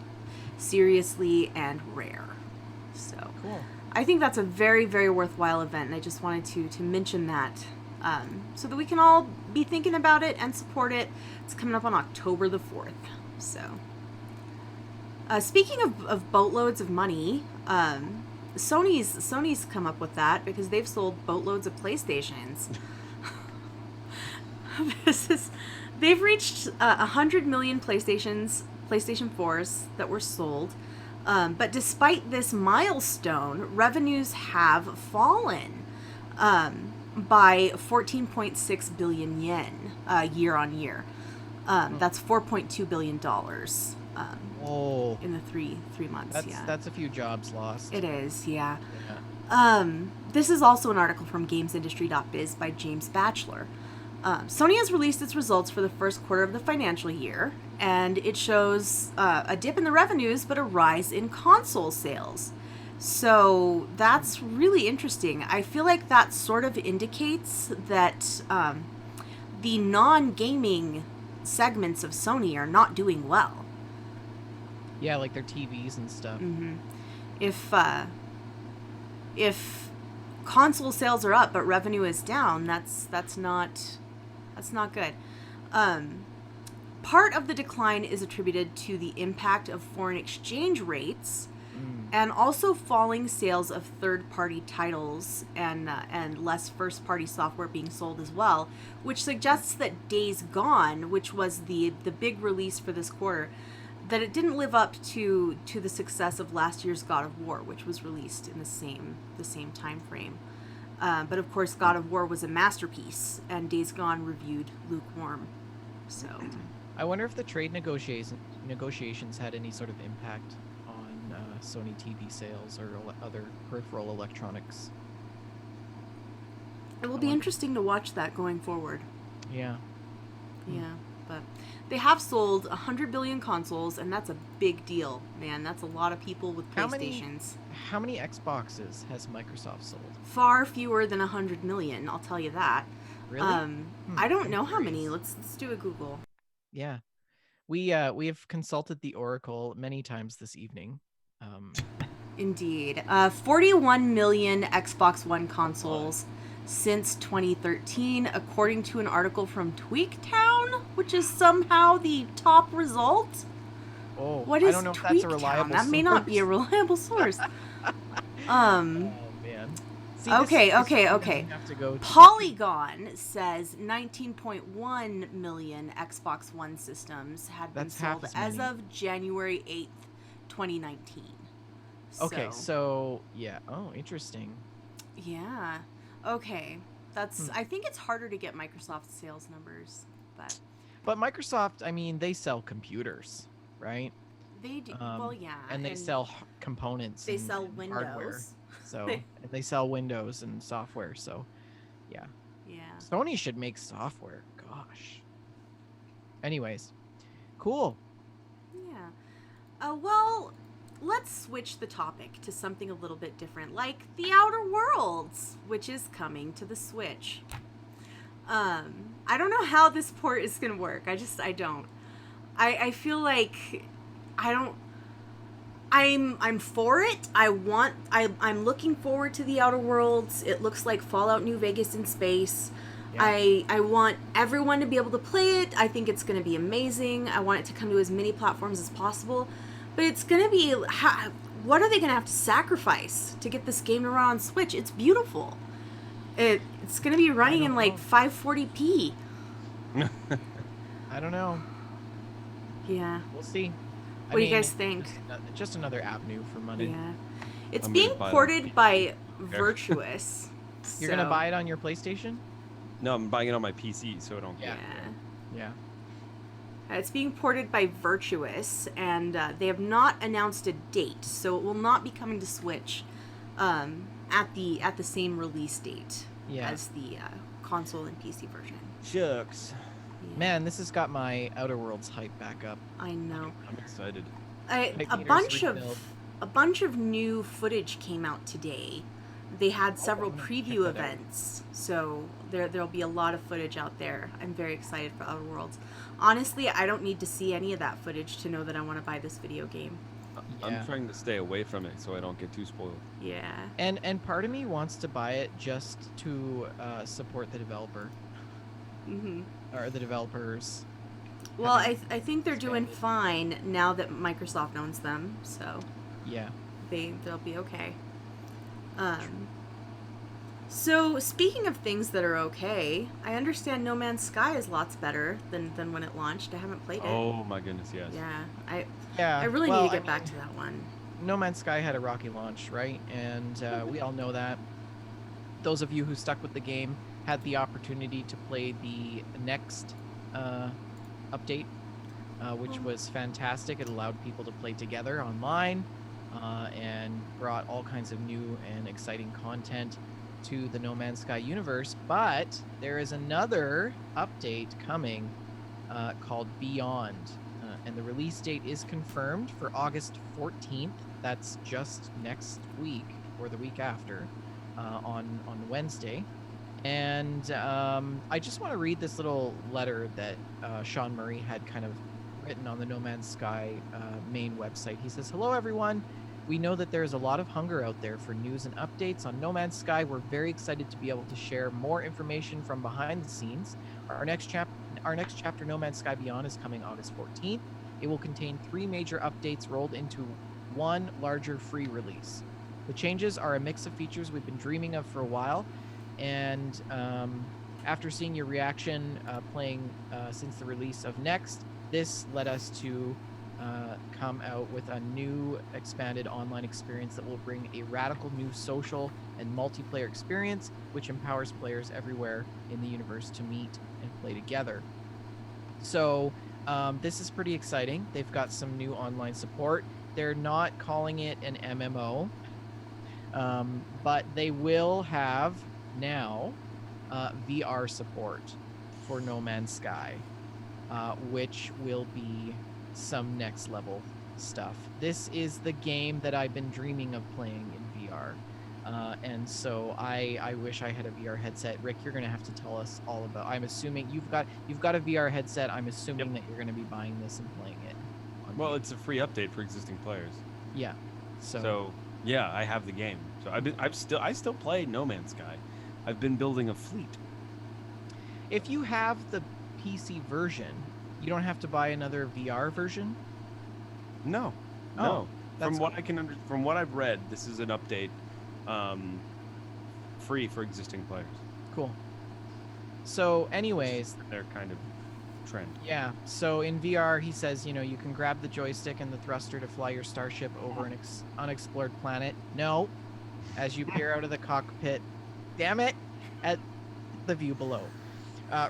Seriously, and Rare. So Cool. I think that's a very, very worthwhile event, and I just wanted to mention that so that we can all be thinking about it and support it. It's coming up on October the 4th. So, speaking of boatloads of money, Sony's come up with that because they've sold boatloads of PlayStations. They've reached 100 million PlayStation 4s that were sold. But despite this milestone, revenues have fallen by 14.6 billion yen year on year. That's $4.2 billion Oh, in the three months. that's a few jobs lost. It is, yeah. Yeah. This is also an article from gamesindustry.biz by James Batchelor. Sony has released its results for the first quarter of the financial year, and it shows a dip in the revenues, but a rise in console sales. So that's really interesting. I feel like that sort of indicates that the non-gaming segments of Sony are not doing well. Yeah, like their TVs and stuff. Mm-hmm. If console sales are up, but revenue is down. That's not good. Part of the decline is attributed to the impact of foreign exchange rates, and also falling sales of third-party titles and less first-party software being sold as well, which suggests that Days Gone, which was the big release for this quarter, that it didn't live up to the success of last year's God of War, which was released in the same time frame. But of course, God of War was a masterpiece, and Days Gone reviewed lukewarm. So, I wonder if the trade negotiations had any sort of impact on Sony TV sales or other peripheral electronics. it will be interesting to watch that going forward. Yeah. Yeah, but they have sold 100 billion consoles, and that's a big deal, man. That's a lot of people with PlayStations. How many Xboxes has Microsoft sold? Far fewer than 100 million, I'll tell you that. Really? I don't I'm know how curious. many. Let's do a Google. Yeah. We have consulted the Oracle many times this evening. Indeed. 41 million Xbox One consoles since 2013, according to an article from Tweaktown, which is somehow the top result. Oh, What is I don't know if that's a Tweaktown? reliable That may not be a source. reliable source. Oh man. See, Okay. Have to go to- Polygon says 19.1 million Xbox One systems had been That's half sold as as many. of January 8th, 2019. Okay, so yeah. Oh, interesting. Yeah. Okay. That's I think it's harder to get Microsoft sales numbers, but But Microsoft, I mean, they sell computers, right? they do well, yeah. And they sell components. they and, sell and Windows. hardware. So They- and they sell Windows and software. So, yeah. Yeah. Sony should make software. Gosh. Anyways, cool. Yeah. Well, let's switch the topic to something a little bit different, like The Outer Worlds, which is coming to the Switch. I don't know how this port is going to work. I don't. I feel like I'm for it. I'm looking forward to The Outer Worlds. It looks like Fallout New Vegas in space. Yeah. I want everyone to be able to play it. I think it's going to be amazing. I want it to come to as many platforms as possible. But it's going to be... what are they going to have to sacrifice to get this game to run on Switch? It's beautiful. It's going to be running in like 540p. I don't know. Yeah. We'll see. What do you guys think? Just another avenue for money. Yeah. It's I'm being gonna buy it on ported PC. by Virtuous. You're gonna buy it on your PlayStation? No, I'm buying it on my PC, so I don't. Yeah. Yeah. Yeah. It's being ported by Virtuous, and they have not announced a date, so it will not be coming to Switch at the same release date Yeah. as the console and PC version. Shucks. Yeah. Man, this has got my Outer Worlds hype back up. I know. I'm excited. Hype A meter's bunch refilled. of new footage came out today. They had several I'm gonna preview check that out. events, so there'll be a lot of footage out there. I'm very excited for Outer Worlds. Honestly, I don't need to see any of that footage to know that I want to buy this video game. Yeah. I'm trying to stay away from it so I don't get too spoiled. Yeah. And part of me wants to buy it just to support the developer Mm-hmm. or the developers. Well, I having think they're doing expanded. fine now that Microsoft owns them, so Yeah. they'll be okay. So speaking of things that are okay, I understand No Man's Sky is lots better than when it launched. I haven't played it. Oh my goodness, yes. Yeah, Yeah. I really well, need to I get back mean, to that one. No Man's Sky had a rocky launch, right? And we all know that. Those of you who stuck with the game had the opportunity to play the next update, which was fantastic. It allowed people to play together online and brought all kinds of new and exciting content to the No Man's Sky universe. But there is another update coming called Beyond. And the release date is confirmed for August 14th. That's just next week or the week after on Wednesday. And I just want to read this little letter that Sean Murray had kind of written on the No Man's Sky main website. He says, "Hello, everyone. We know that there is a lot of hunger out there for news and updates on No Man's Sky. We're very excited to be able to share more information from behind the scenes. Our next chapter, No Man's Sky Beyond, is coming August 14th. It will contain 3 major updates rolled into one larger free release. The changes are a mix of features we've been dreaming of for a while, and after seeing your reaction playing since the release of Next, this led us to come out with a new expanded online experience that will bring a radical new social and multiplayer experience, which empowers players everywhere in the universe to meet and play together. So this is pretty exciting. They've got some new online support. They're not calling it an MMO, but they will have now VR support for No Man's Sky, which will be some next level stuff. This is the game that I've been dreaming of playing in VR. And so I wish I had a VR headset. Rick, you're gonna have to tell us all about. I'm assuming you've got a VR headset. I'm assuming that you're gonna be buying this and playing it. Well, it's a free update for existing players. Yeah. So yeah, I have the game. So I still play No Man's Sky. I've been building a fleet. If you have the PC version, you don't have to buy another VR version? No. Oh, No. that's From what I can from what I've read, this is an update free for existing players. Cool. So anyways, They're kind of trend. yeah, so in VR, he says, you can grab the joystick and the thruster to fly your starship over an unexplored planet. No, as you peer out of the cockpit, damn it, at the view below.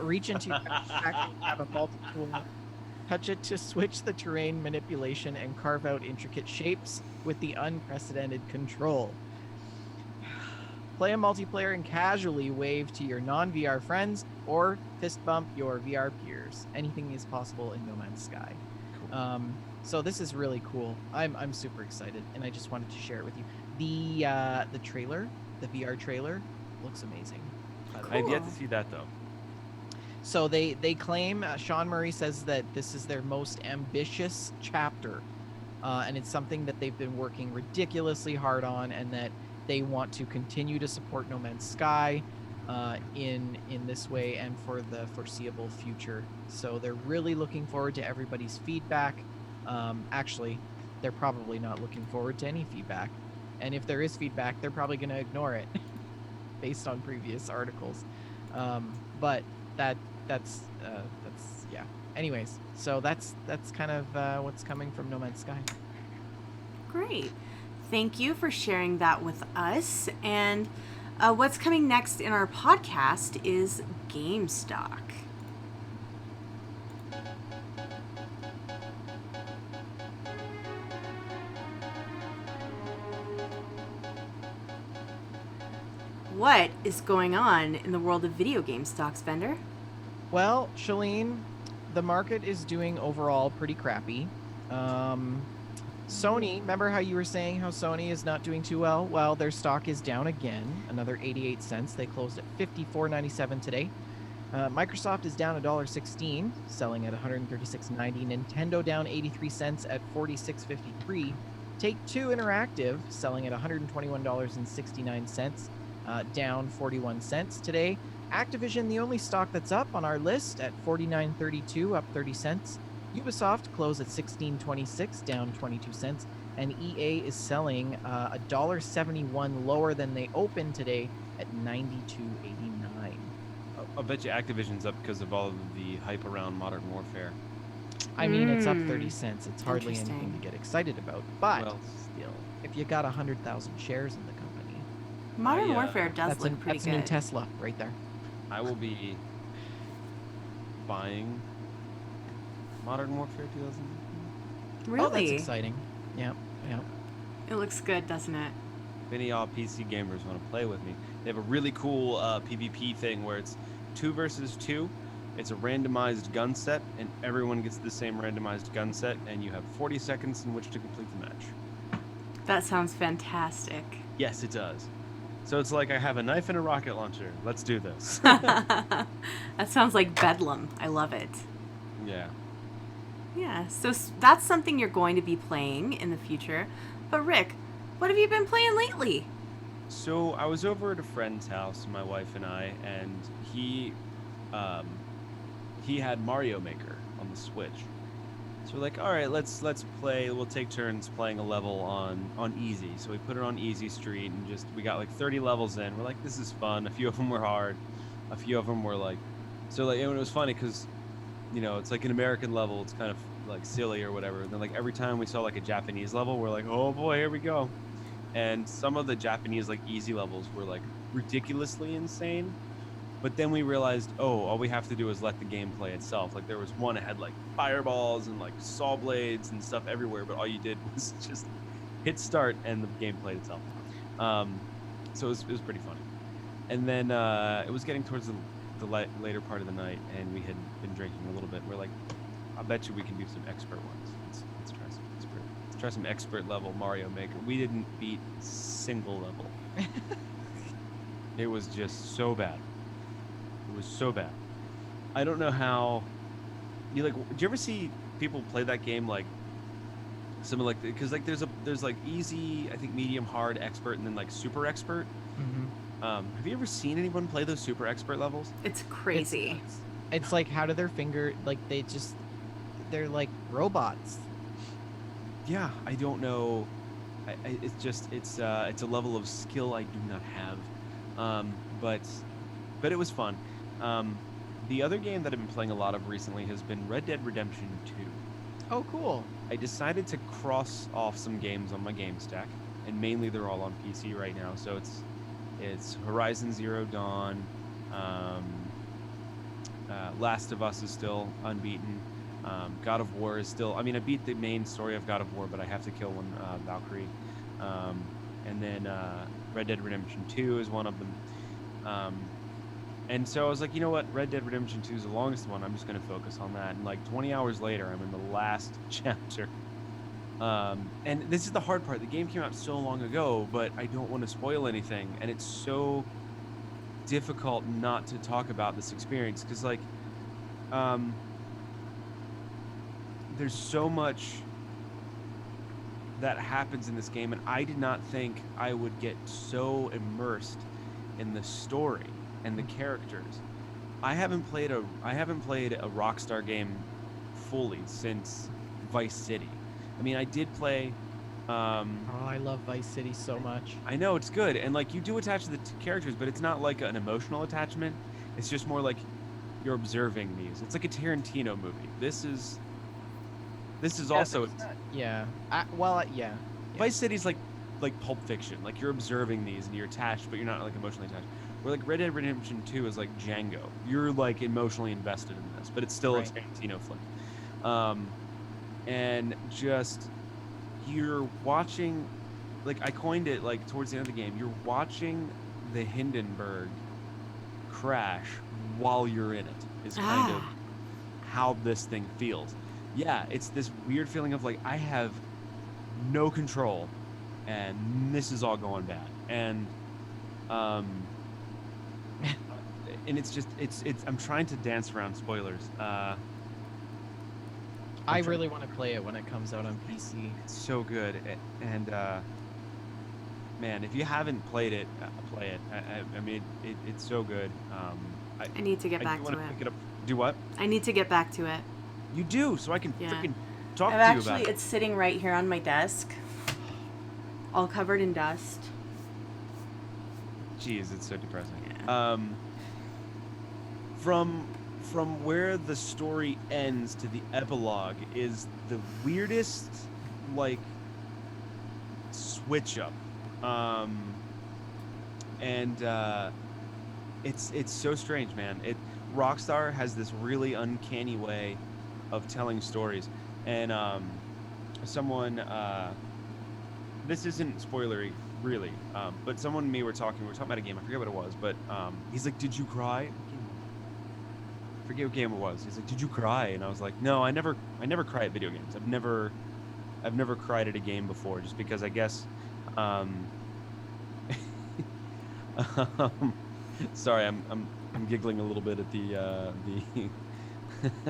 Reach into your backpack and grab a multi-tool. Touch it to switch the terrain manipulation and carve out intricate shapes with the unprecedented control. Play a multiplayer and casually wave to your non-VR friends or fist bump your VR peers. Anything is possible in No Man's Sky. Cool. So this is really cool. I'm super excited, and I just wanted to share it with you. The trailer, the VR trailer, looks amazing. I have yet to see that though. So they claim, Sean Murray says that this is their most ambitious chapter, and it's something that they've been working ridiculously hard on, and that they want to continue to support No Man's Sky in this way and for the foreseeable future. So they're really looking forward to everybody's feedback. Actually, they're probably not looking forward to any feedback, and if there is feedback, they're probably going to ignore it based on previous articles. But that's yeah. Anyways, so that's kind of what's coming from No Man's Sky. Great. Thank you for sharing that with us. And what's coming next in our podcast is Gamestack. What is going on in the world of video game stocks, Bender? Well, Shalene, the market is doing overall pretty crappy. Sony, remember how you were saying how Sony is not doing too well? Well, their stock is down again, another 88 cents. They closed at $54.97 today. Microsoft is down $1.16, selling at $136.90. Nintendo down 83 cents at $46.53. Take-Two Interactive selling at $121.69, down 41 cents today. Activision, the only stock that's up on our list, at $49.32, up 30 cents. Ubisoft closed at $16.26, down 22 cents. And EA is selling $1.71 lower than they opened today at $92.89. I'll bet you Activision's up because of all of the hype around Modern Warfare. I mean, it's up 30 cents. It's hardly anything to get excited about. But Well, still. if you got 100,000 shares in the company, Modern Warfare does that's look pretty a good. new Tesla right there. I will be buying Modern Warfare 2019. Really? Oh, that's exciting. Yeah. It looks good, doesn't it? If any of y'all PC gamers want to play with me, they have a really cool PvP thing where it's 2 versus 2. It's a randomized gun set, and everyone gets the same randomized gun set, and you have 40 seconds in which to complete the match. That sounds fantastic. Yes, it does. So it's like I have a knife and a rocket launcher. Let's do this. That sounds like Bedlam. I love it. Yeah. Yeah, so that's something you're going to be playing in the future. But Rick, What have you been playing lately? So I was over at a friend's house, my wife and I, and um, he had Mario Maker on the Switch. So we're like, all right, let's play. We'll take turns playing a level on easy. So we put it on easy street and we got like 30 levels in. We're like, this is fun. A few of them were hard, a few of them were like, so like, and it was funny because, it's like an American level. It's kind of like silly or whatever. And then like every time we saw like a Japanese level, we're like, oh boy, here we go. And some of the Japanese like easy levels were like ridiculously insane. But then we realized, all we have to do is let the game play itself. Like there was one that had like fireballs and like saw blades and stuff everywhere, but all you did was just hit start and the game played itself. So it was pretty funny. And then it was getting towards the later part of the night, and we had been drinking a little bit. We're like, I bet you we can do some expert ones. Let's try some expert. Let's try some expert level Mario Maker. We didn't beat single level. It was just so bad. It was so bad. I don't know how. Do you ever see people play that game like some like because like there's like easy, I think medium, hard, expert, and then like super expert. Mm-hmm. Have you ever seen anyone play those super expert levels? It's crazy. It's like how do their finger like they're like robots. Yeah, I don't know. It's a level of skill I do not have, but it was fun. The other game that I've been playing a lot of recently has been Red Dead Redemption 2. Oh, cool. I decided to cross off some games on my Gamestack, and mainly they're all on PC right now. So it's Horizon Zero Dawn, Last of Us is still unbeaten. God of War is still. I mean, I beat the main story of God of War, but I have to kill one Valkyrie. And then Red Dead Redemption 2 is one of them. And so I was like, you know what? Red Dead Redemption 2 is the longest one. I'm just going to focus on that. And like 20 hours later, I'm in the last chapter. And this is the hard part. The game came out so long ago, but I don't want to spoil anything. And it's so difficult not to talk about this experience because like there's so much that happens in this game, and I did not think I would get so immersed in the story and the characters. I haven't played a Rockstar game fully since Vice City. I mean, I did play. I love Vice City so much. I know it's good, and like you do attach to the characters, but it's not like an emotional attachment. It's just more like you're observing these. It's like a Tarantino movie. This is also. Yeah. Yeah. Vice City's like Pulp Fiction. Like you're observing these and you're attached, but you're not like emotionally attached. Where like Red Dead Redemption 2 is like Django. You're like emotionally invested in this, but it's still Right. a Tarantino flick. And just you're watching, like I coined it like towards the end of the game. You're watching the Hindenburg crash while you're in it. Is kind of how this thing feels. Yeah, it's this weird feeling of like I have no control, and this is all going bad, and and it's just it's I'm trying to dance around spoilers. I really want to play it when it comes out on PC. It's so good, and man, if you haven't played it, play it. I mean, it's so good. I need to get back to pick it. up. Do what? I need to get back to it. You do, so I can Yeah. freaking talk I've to you actually, about it. it's sitting right here on my desk, all covered in dust. Jeez, it's so depressing. Yeah. From where the story ends to the epilogue is the weirdest like switch up. It's so strange, man. Rockstar has this really uncanny way of telling stories, and someone this isn't spoilery really, but someone and me were talking about a game. I forget what it was, but he's like, "Did you cry?" I forget what game it was. He's like, "Did you cry?" And I was like, "No, I never cry at video games. I've never cried at a game before, just because I guess." Sorry, I'm giggling a little bit at the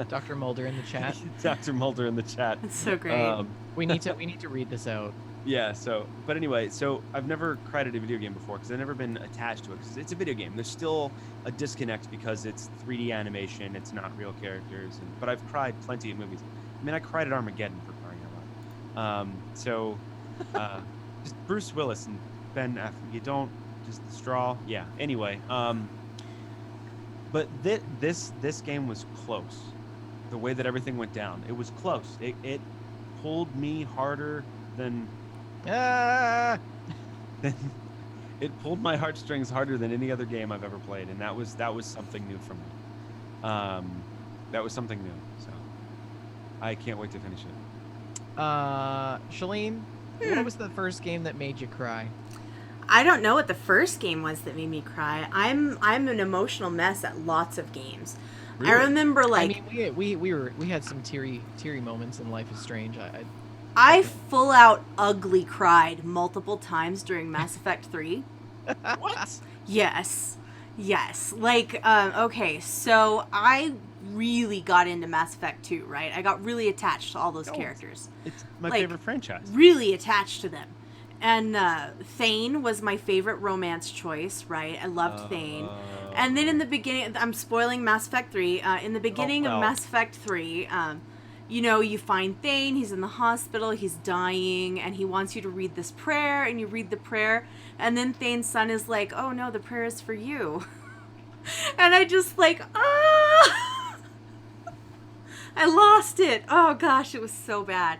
Dr. Mulder in the chat. Dr. Mulder in the chat. It's so great. We need to read this out. Yeah, but anyway, so I've never cried at a video game before because I've never been attached to it because it's a video game. There's still a disconnect because it's 3D animation, it's not real characters. But I've cried plenty at movies. I mean, I cried at Armageddon for crying out loud. Just Bruce Willis and Ben Affleck. You don't just the straw. Yeah. Anyway, but this game was close. The way that everything went down, it was close. It pulled me harder than. It pulled my heartstrings harder than any other game I've ever played, and that was something new for me. That was something new, so I can't wait to finish it. Shalene, what was the first game that made you cry? I don't know what the first game was that made me cry. I'm an emotional mess at lots of games. Really? I remember I mean, we had some teary moments in Life is Strange. I full out ugly cried multiple times during Mass Effect 3. What? Yes. Okay, so I really got into Mass Effect 2, right? I got really attached to all those characters. It's my favorite franchise. Really attached to them. And Thane was my favorite romance choice, right? I loved Thane. And then in the beginning, I'm spoiling Mass Effect 3. In the beginning of Mass Effect 3, you find Thane, he's in the hospital, he's dying, and he wants you to read this prayer, and you read the prayer, and then Thane's son is like, oh no, the prayer is for you. And I just I lost it. Oh gosh, it was so bad.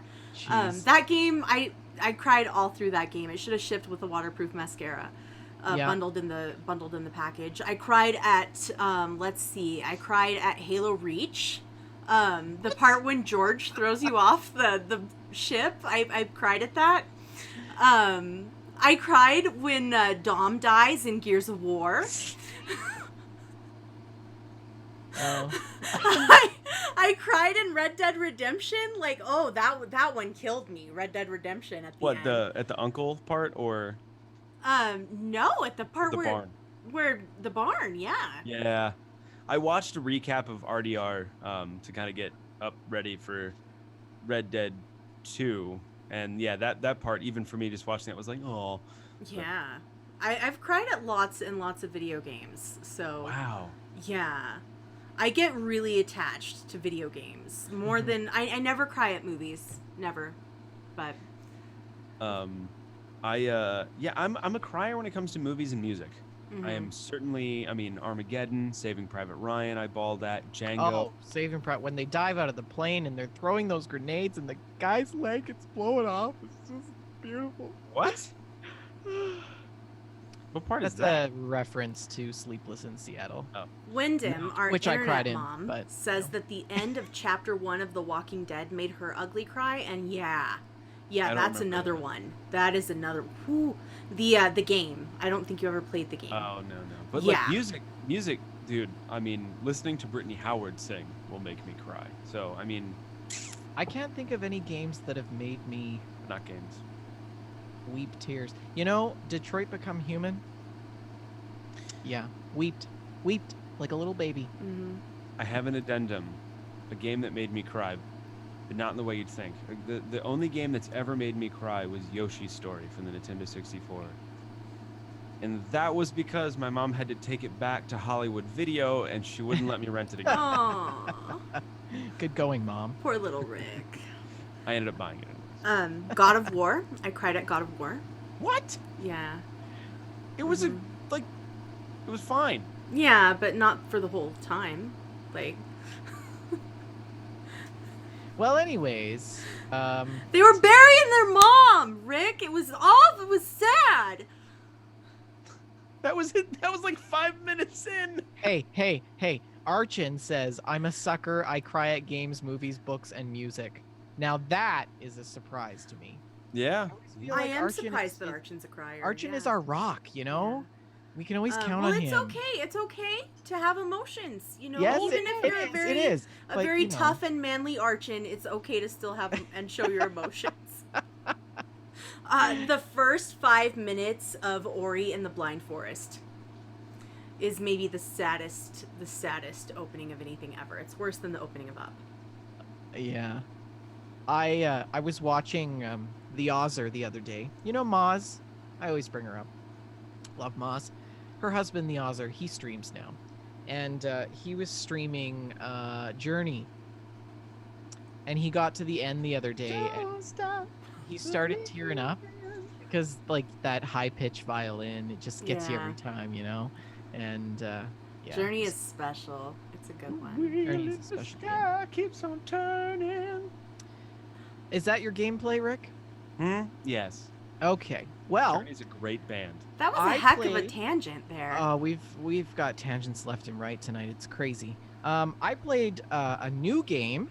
That game, I cried all through that game. It should have shipped with a waterproof mascara. Bundled in the package. I cried at I cried at Halo Reach. The part when George throws you off the ship, I cried at that. I cried when Dom dies in Gears of War. Oh. I cried in Red Dead Redemption. That one killed me. Red Dead Redemption at the end. At the uncle part or? No, at the part barn. Where the barn, yeah. Yeah. I watched a recap of RDR to kind of get up ready for Red Dead 2, and yeah, that part, even for me, just watching it was like, oh. Yeah, I've cried at lots and lots of video games. So wow. Yeah, I get really attached to video games more than I never cry at movies, never, but. I'm a crier when it comes to movies and music. Mm-hmm. I am certainly, Armageddon, Saving Private Ryan, I bawled at, Django. Oh, Saving Private, when they dive out of the plane and they're throwing those grenades and the guy's leg gets blown off. It's just beautiful. What? What part That's is that? That's a reference to Sleepless in Seattle. Oh. Wyndham, our which internet mom, says that the end of Chapter 1 of The Walking Dead made her ugly cry, and yeah, that's another one. That is another. Whew. The game. I don't think you ever played the game. Oh no. But music, dude. Listening to Brittany Howard sing will make me cry. So I can't think of any games that have made me not games weep tears. Detroit Become Human. Yeah, wept like a little baby. Mm-hmm. I have an addendum. A game that made me cry. But not in the way you'd think. The only game that's ever made me cry was Yoshi's Story from the Nintendo 64. And that was because my mom had to take it back to Hollywood Video, and she wouldn't let me rent it again. Aww. Good going, Mom. Poor little Rick. I ended up buying it. God of War. I cried at God of War. What? Yeah. It was it was fine. Yeah, but not for the whole time. Well, anyways, they were burying their mom, Rick. It was off. It was sad. That was it. That was like 5 minutes in. Hey. Archin says, I'm a sucker. I cry at games, movies, books, and music. Now that is a surprise to me. Yeah. I am surprised that Archin's a crier. Archin is our rock, Yeah. We can always count on him. Well, it's okay. It's okay to have emotions, Yes, even if you're a very but, tough and manly Archin, it's okay to still have and show your emotions. The first 5 minutes of Ori and the Blind Forest is maybe the saddest opening of anything ever. It's worse than the opening of Up. Yeah. I was watching the Ozzer the other day. You know Moz? I always bring her up. Love Moz. Her husband, the Ozzer, he streams now. And he was streaming Journey. And he got to the end the other day and he started tearing up because like that high pitched violin, it just gets you every time, you know? And yeah. Journey is special. It's a good one. Journey is a special game. Keeps on turning. Is that your gameplay, Rick? Yes. Okay. Well, Journey's a great band. That was a I heck of a played- tangent there. we've got tangents left and right tonight. It's crazy. I played a new game.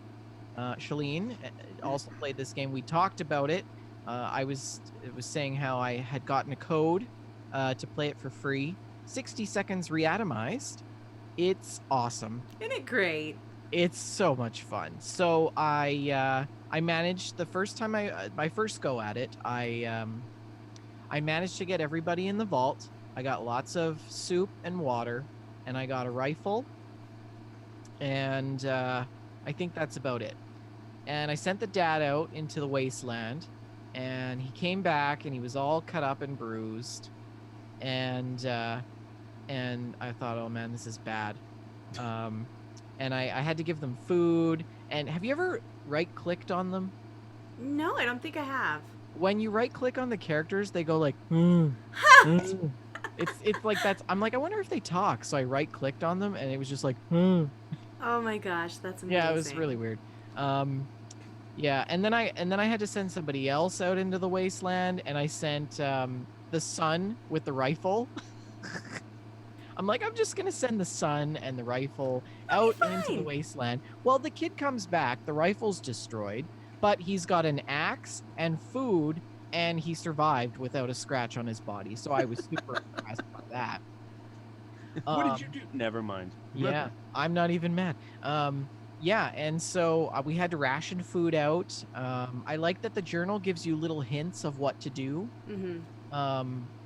Shalene also played this game. We talked about it. It was saying how I had gotten a code to play it for free. 60 seconds reatomized. It's awesome. Isn't it great? It's so much fun. So I managed the first time my first go at it. I managed to get everybody in the vault. I got lots of soup and water, and I got a rifle. And I think that's about it. And I sent the dad out into the wasteland, and he came back, and he was all cut up and bruised. And I thought, oh man, this is bad. And I had to give them food. And have you ever right-clicked on them? No, I don't think I have. When you right-click on the characters, they go like, It's like that's. I'm like, I wonder if they talk. So I right-clicked on them, and it was just like, Oh my gosh, that's amazing. Yeah, it was really weird. Yeah, and then I had to send somebody else out into the wasteland, and I sent the son with the rifle. I'm like, I'm just gonna send the son and the rifle out into the wasteland. Well, the kid comes back, the rifle's destroyed, but he's got an axe and food, and he survived without a scratch on his body. So I was super impressed by that. What did you do? Never mind. Yeah, I'm not even mad. Yeah, and so we had to ration food out. I like that the journal gives you little hints of what to do. Mm-hmm.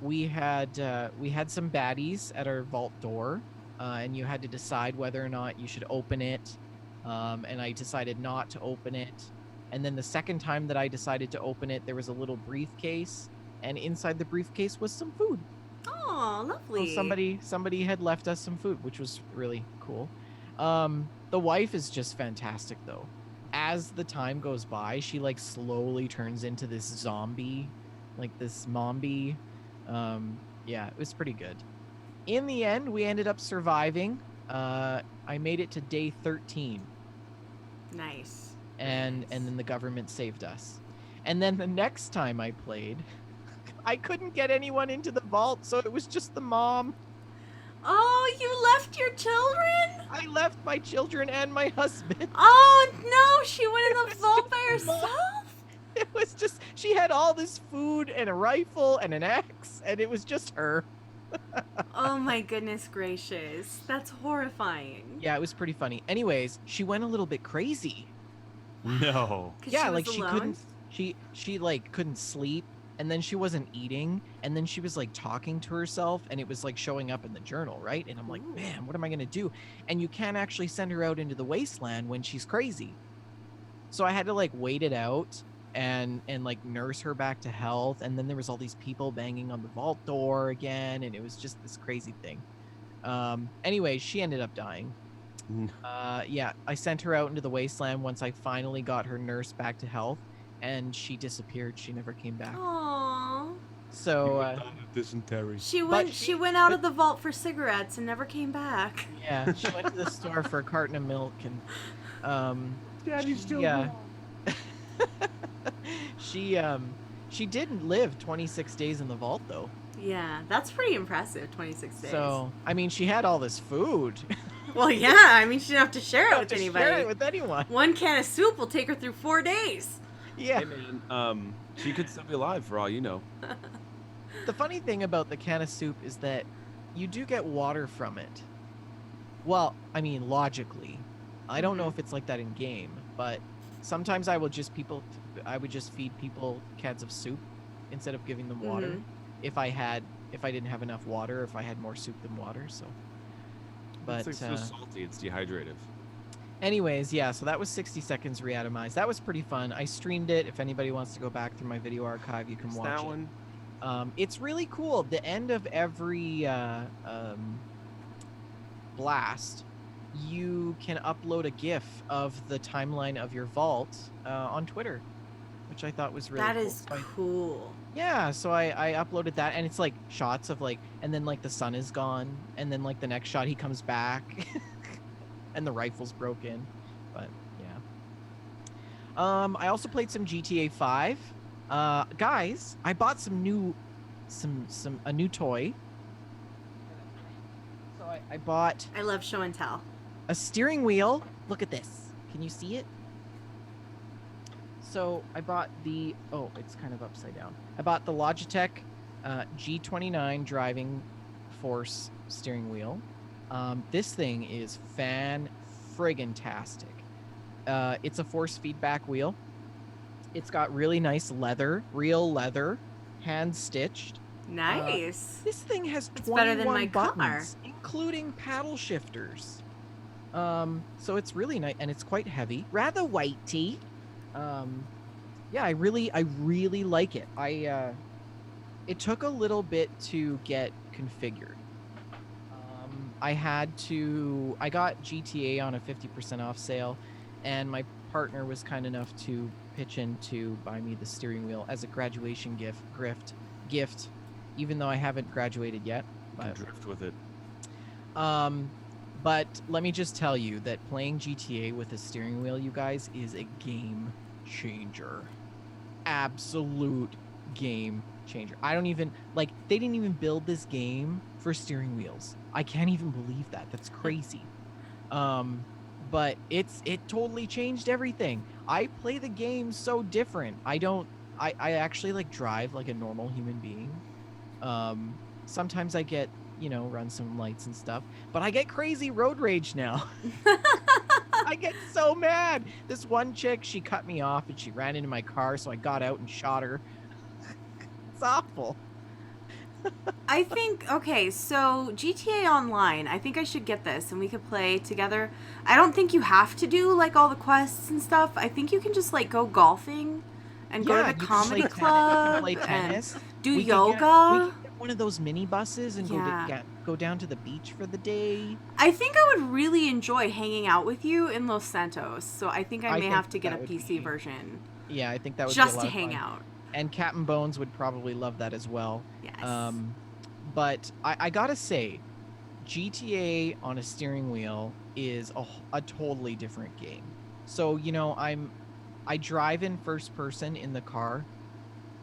We had some baddies at our vault door, and you had to decide whether or not you should open it. And I decided not to open it. And then the second time that I decided to open it, there was a little briefcase, and inside the briefcase was some food. Oh, lovely. So somebody had left us some food, which was really cool. The wife is just fantastic though. As the time goes by, she like slowly turns into this zombie, like this zombie. Yeah, it was pretty good. In the end, we ended up surviving. I made it to day 13. Nice. And then the government saved us. And then the next time I played, I couldn't get anyone into the vault, so it was just the mom. Oh, you left your children? I left my children and my husband. Oh no, she went in the vault by herself? It was just, she had all this food and a rifle and an axe, and it was just her. Oh my goodness gracious. That's horrifying. Yeah, it was pretty funny. Anyways, she went a little bit crazy. No. 'Cause Yeah, she was like she alone? couldn't, she like couldn't sleep, and then she wasn't eating, and then she was like talking to herself, and it was like showing up in the journal, right? And I'm like, Ooh. man, what am I gonna do? And you can't actually send her out into the wasteland when she's crazy. So I had to like wait it out and like nurse her back to health, and then there was all these people banging on the vault door again, and it was just this crazy thing. Anyway, she ended up dying. Yeah, I sent her out into the wasteland once I finally got her nurse back to health, and she disappeared. She never came back. Aww. So Dysentery. She But went went out of the vault for cigarettes and never came back. yeah, she went to the store for a carton of milk, and Daddy's still yeah. She didn't live 26 days in the vault though. Yeah, that's pretty impressive, 26 days. So I mean, she had all this food. Well, yeah, I mean, she didn't have to share it Not with to anybody. share it with anyone. One can of soup will take her through 4 days. Yeah. Hey man, she could still be alive for all you know. The funny thing about the can of soup is that you do get water from it. Well, I mean, logically. I don't know if it's like that in game, but sometimes I would just feed people cans of soup instead of giving them water. Mhm. If I didn't have enough water, if I had more soup than water, so. But It's like so salty, it's dehydrative. Anyways, yeah, so that was 60 seconds reatomized. That was pretty fun. I streamed it. If anybody wants to go back through my video archive, you can There's watch that it. one. It's really cool. The end of every blast, you can upload a GIF of the timeline of your vault on Twitter, which I thought was really That cool. is cool. Yeah, so I uploaded that, and it's like shots of like, and then like the sun is gone, and then like the next shot he comes back, and the rifle's broken, but yeah. I also played some GTA 5. Guys, I bought a new toy. So I bought I love show and tell. a steering wheel. Look at this. Can you see it? So I bought it's kind of upside down. I bought the Logitech G29 driving force steering wheel. This thing is friggin-tastic. It's a force feedback wheel. It's got really nice leather, real leather, hand stitched. Nice. This thing has It's 21 better than my car. buttons, including paddle shifters. So it's really nice, and it's quite heavy, rather weighty. Yeah, I really like it. It took a little bit to get configured. I got GTA on a 50% off sale, and my partner was kind enough to pitch in to buy me the steering wheel as a graduation gift, even though I haven't graduated yet. You can drift with it. But let me just tell you that playing GTA with a steering wheel, you guys, is a game changer. Absolute game changer. I don't even they didn't even build this game for steering wheels. I can't even believe that. That's crazy. But it totally changed everything. I play the game so different. I actually like drive like a normal human being. Sometimes I get, run some lights and stuff, but I get crazy road rage now. I get so mad. This one chick, she cut me off and she ran into my car, so I got out and shot her. It's awful. I think, okay, so GTA Online, I think I should get this and we could play together. I don't think you have to do like all the quests and stuff. I think you can just like go golfing and go to the comedy club play and tennis. do We yoga. can get one of those mini buses and Yeah. go down to the beach for the day. I think I would really enjoy hanging out with you in Los Santos. So I think I may think have to get a that would PC be- version Yeah, I think that would just be a lot to of hang fun. out. And Captain Bones would probably love that as well. Yes. But I gotta say, GTA on a steering wheel is a totally different game. So I drive in first person in the car,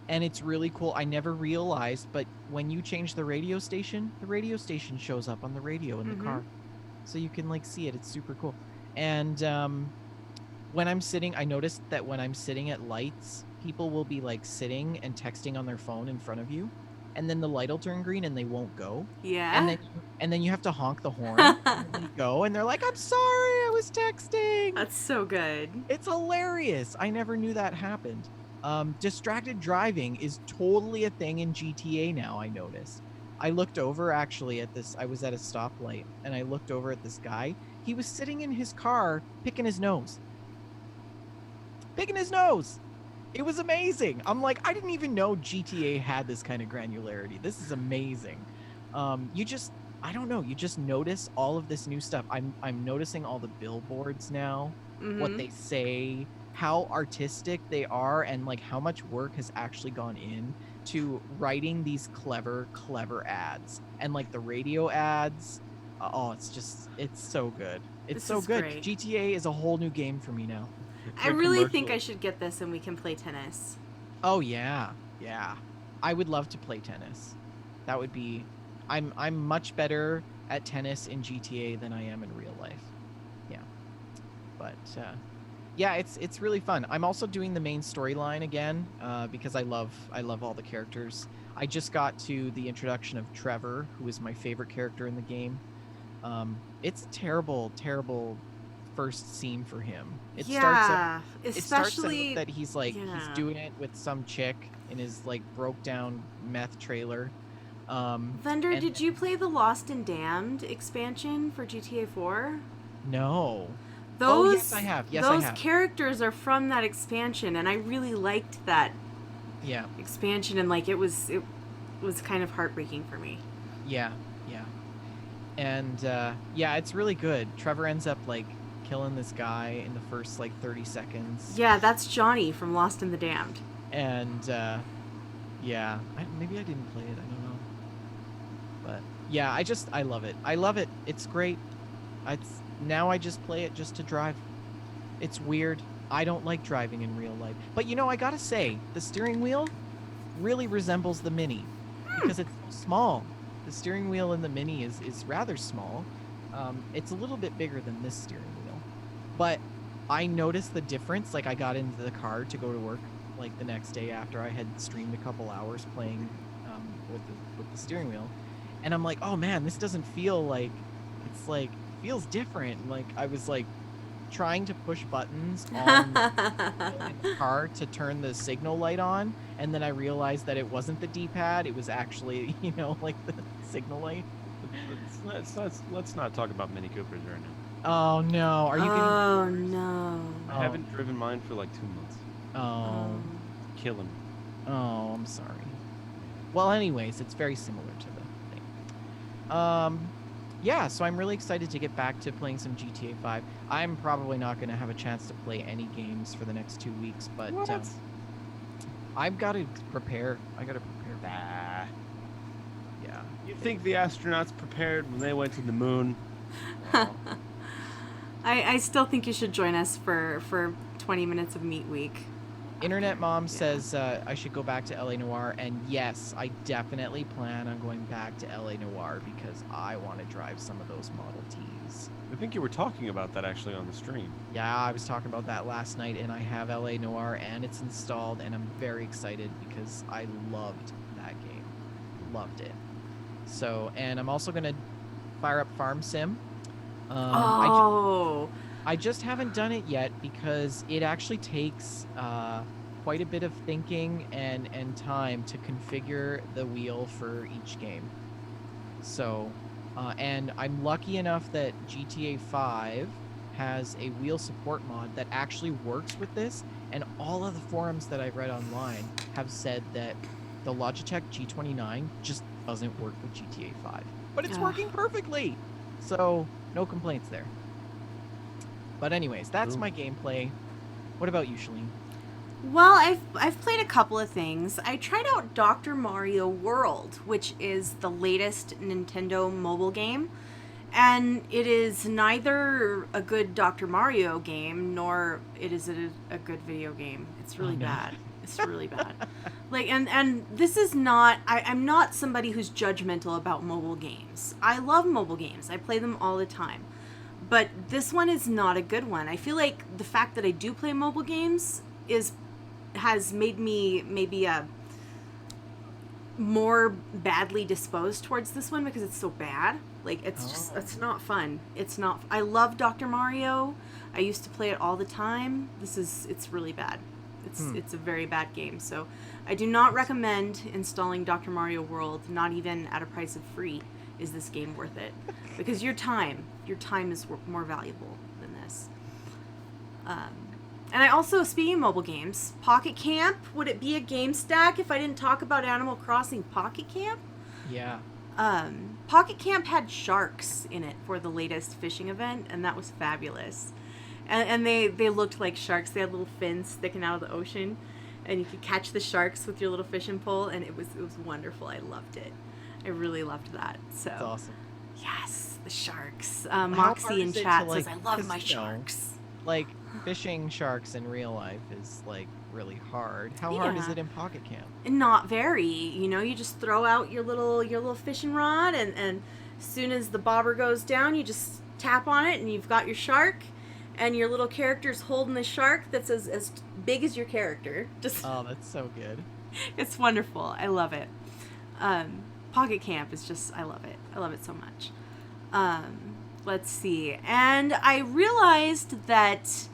and it's really cool. I never realized, but when you change the radio station shows up on the radio in the car, so you can see it. It's super cool. And when I'm sitting, I noticed that when I'm sitting at lights, people will be sitting and texting on their phone in front of you, and then the light will turn green and they won't go. Yeah. And then you have to honk the horn and they go, and they're like, "I'm sorry, I was texting." That's so good. It's hilarious. I never knew that happened. Distracted driving is totally a thing in GTA now, I noticed. I looked over actually at this. I was at a stoplight and I looked over at this guy. He was sitting in his car picking his nose. It was amazing. I'm like, I didn't even know GTA had this kind of granularity. This is amazing. I don't know, you just notice all of this new stuff. I'm noticing all the billboards now, what they say, how artistic they are, and how much work has actually gone in to writing these clever ads. And the radio ads, it's so good. It's This so is good. great. GTA is a whole new game for me now. I really think I should get this and we can play tennis. Oh yeah. I would love to play tennis. That would be I'm much better at tennis in GTA than I am in real life. Yeah. But yeah, it's really fun. I'm also doing the main storyline again because I love all the characters. I just got to the introduction of Trevor, who is my favorite character in the game. It's terrible first scene for him. It starts out that he's he's doing it with some chick in his broke down meth trailer. Vendor, did you play the Lost and Damned expansion for GTA 4? No. Those, yes, I have. Yes, I those have. characters are from that expansion, and I really liked that Yeah. expansion, and like it was kind of heartbreaking for me. Yeah. Yeah. And yeah, it's really good. Trevor ends up like killing this guy in the first like 30 seconds. Yeah, that's Johnny from Lost in the Damned. And yeah, maybe I didn't play it. I don't know. But yeah, I love it. I love it. It's great. Now I just play it just to drive. It's weird. I don't like driving in real life. But you know, I gotta say, the steering wheel really resembles the Mini because it's so small. The steering wheel in the Mini is rather small. It's a little bit bigger than this steering wheel. But I noticed the difference. Like I got into the car to go to work like the next day after I had streamed a couple hours playing with the steering wheel. And I'm like, oh man, this doesn't feel like it's like feels different. Like I was like trying to push buttons on the car to turn the signal light on, and then I realized that it wasn't the D-pad, it was actually, you know, like the signal light. Let's not talk about Mini Coopers right now. Oh no, are you Oh no. I haven't driven mine for like 2 months. Oh, Killing me. oh, I'm sorry. Well, anyways, it's very similar to the thing. Yeah, so I'm really excited to get back to playing some GTA 5. I'm probably not going to have a chance to play any games for the next 2 weeks, but I've got to prepare. I got to prepare. Nah. Yeah. You think the astronauts prepared when they went to the moon? Oh. I still think you should join us for 20 minutes of Meat Week. Internet Mom says I should go back to LA Noire, and yes, I definitely plan on going back to LA Noire because I want to drive some of those Model Ts. I think you were talking about that actually on the stream. Yeah, I was talking about that last night, and I have LA Noire, and it's installed, and I'm very excited because I loved that game. Loved it. So, and I'm also going to fire up Farm Sim. I just haven't done it yet because it actually takes quite a bit of thinking and time to configure the wheel for each game. So, and I'm lucky enough that GTA 5 has a wheel support mod that actually works with this, and all of the forums that I've read online have said that the Logitech G29 just doesn't work with GTA 5. But it's working perfectly! So, no complaints there. But anyways, that's my gameplay. What about you, Shalene? Well, I've played a couple of things. I tried out Dr. Mario World, which is the latest Nintendo mobile game. And it is neither a good Dr. Mario game, nor it is a good video game. It's really bad. It's really bad. Like, and this is not, I'm not somebody who's judgmental about mobile games. I love mobile games. I play them all the time. But this one is not a good one. I feel like the fact that I do play mobile games has made me maybe more badly disposed towards this one because it's so bad. Like it's not fun. I love Dr. Mario. I used to play it all the time. It's really bad. It's a very bad game. So I do not recommend installing Dr. Mario World, not even at a price of free. Is this game worth it? Because your time is more valuable than this. And I also, speaking of mobile games, Pocket Camp, would it be a Gamestack if I didn't talk about Animal Crossing Pocket Camp? Yeah. Pocket Camp had sharks in it for the latest fishing event, and that was fabulous. And they looked like sharks. They had little fins sticking out of the ocean, and you could catch the sharks with your little fishing pole, and it was wonderful. I loved it. I really loved that. So That's awesome. yes, the sharks. Moxie in chat says, "I love my sharks." Like fishing sharks in real life is like really hard. How hard is it in Pocket Camp? Not very. You just throw out your little fishing rod, and as soon as the bobber goes down, you just tap on it, and you've got your shark, and your little character's holding the shark that's as big as your character. Oh, that's so good. It's wonderful. I love it. Pocket Camp is just, I love it. I love it so much. Let's see. And I realized that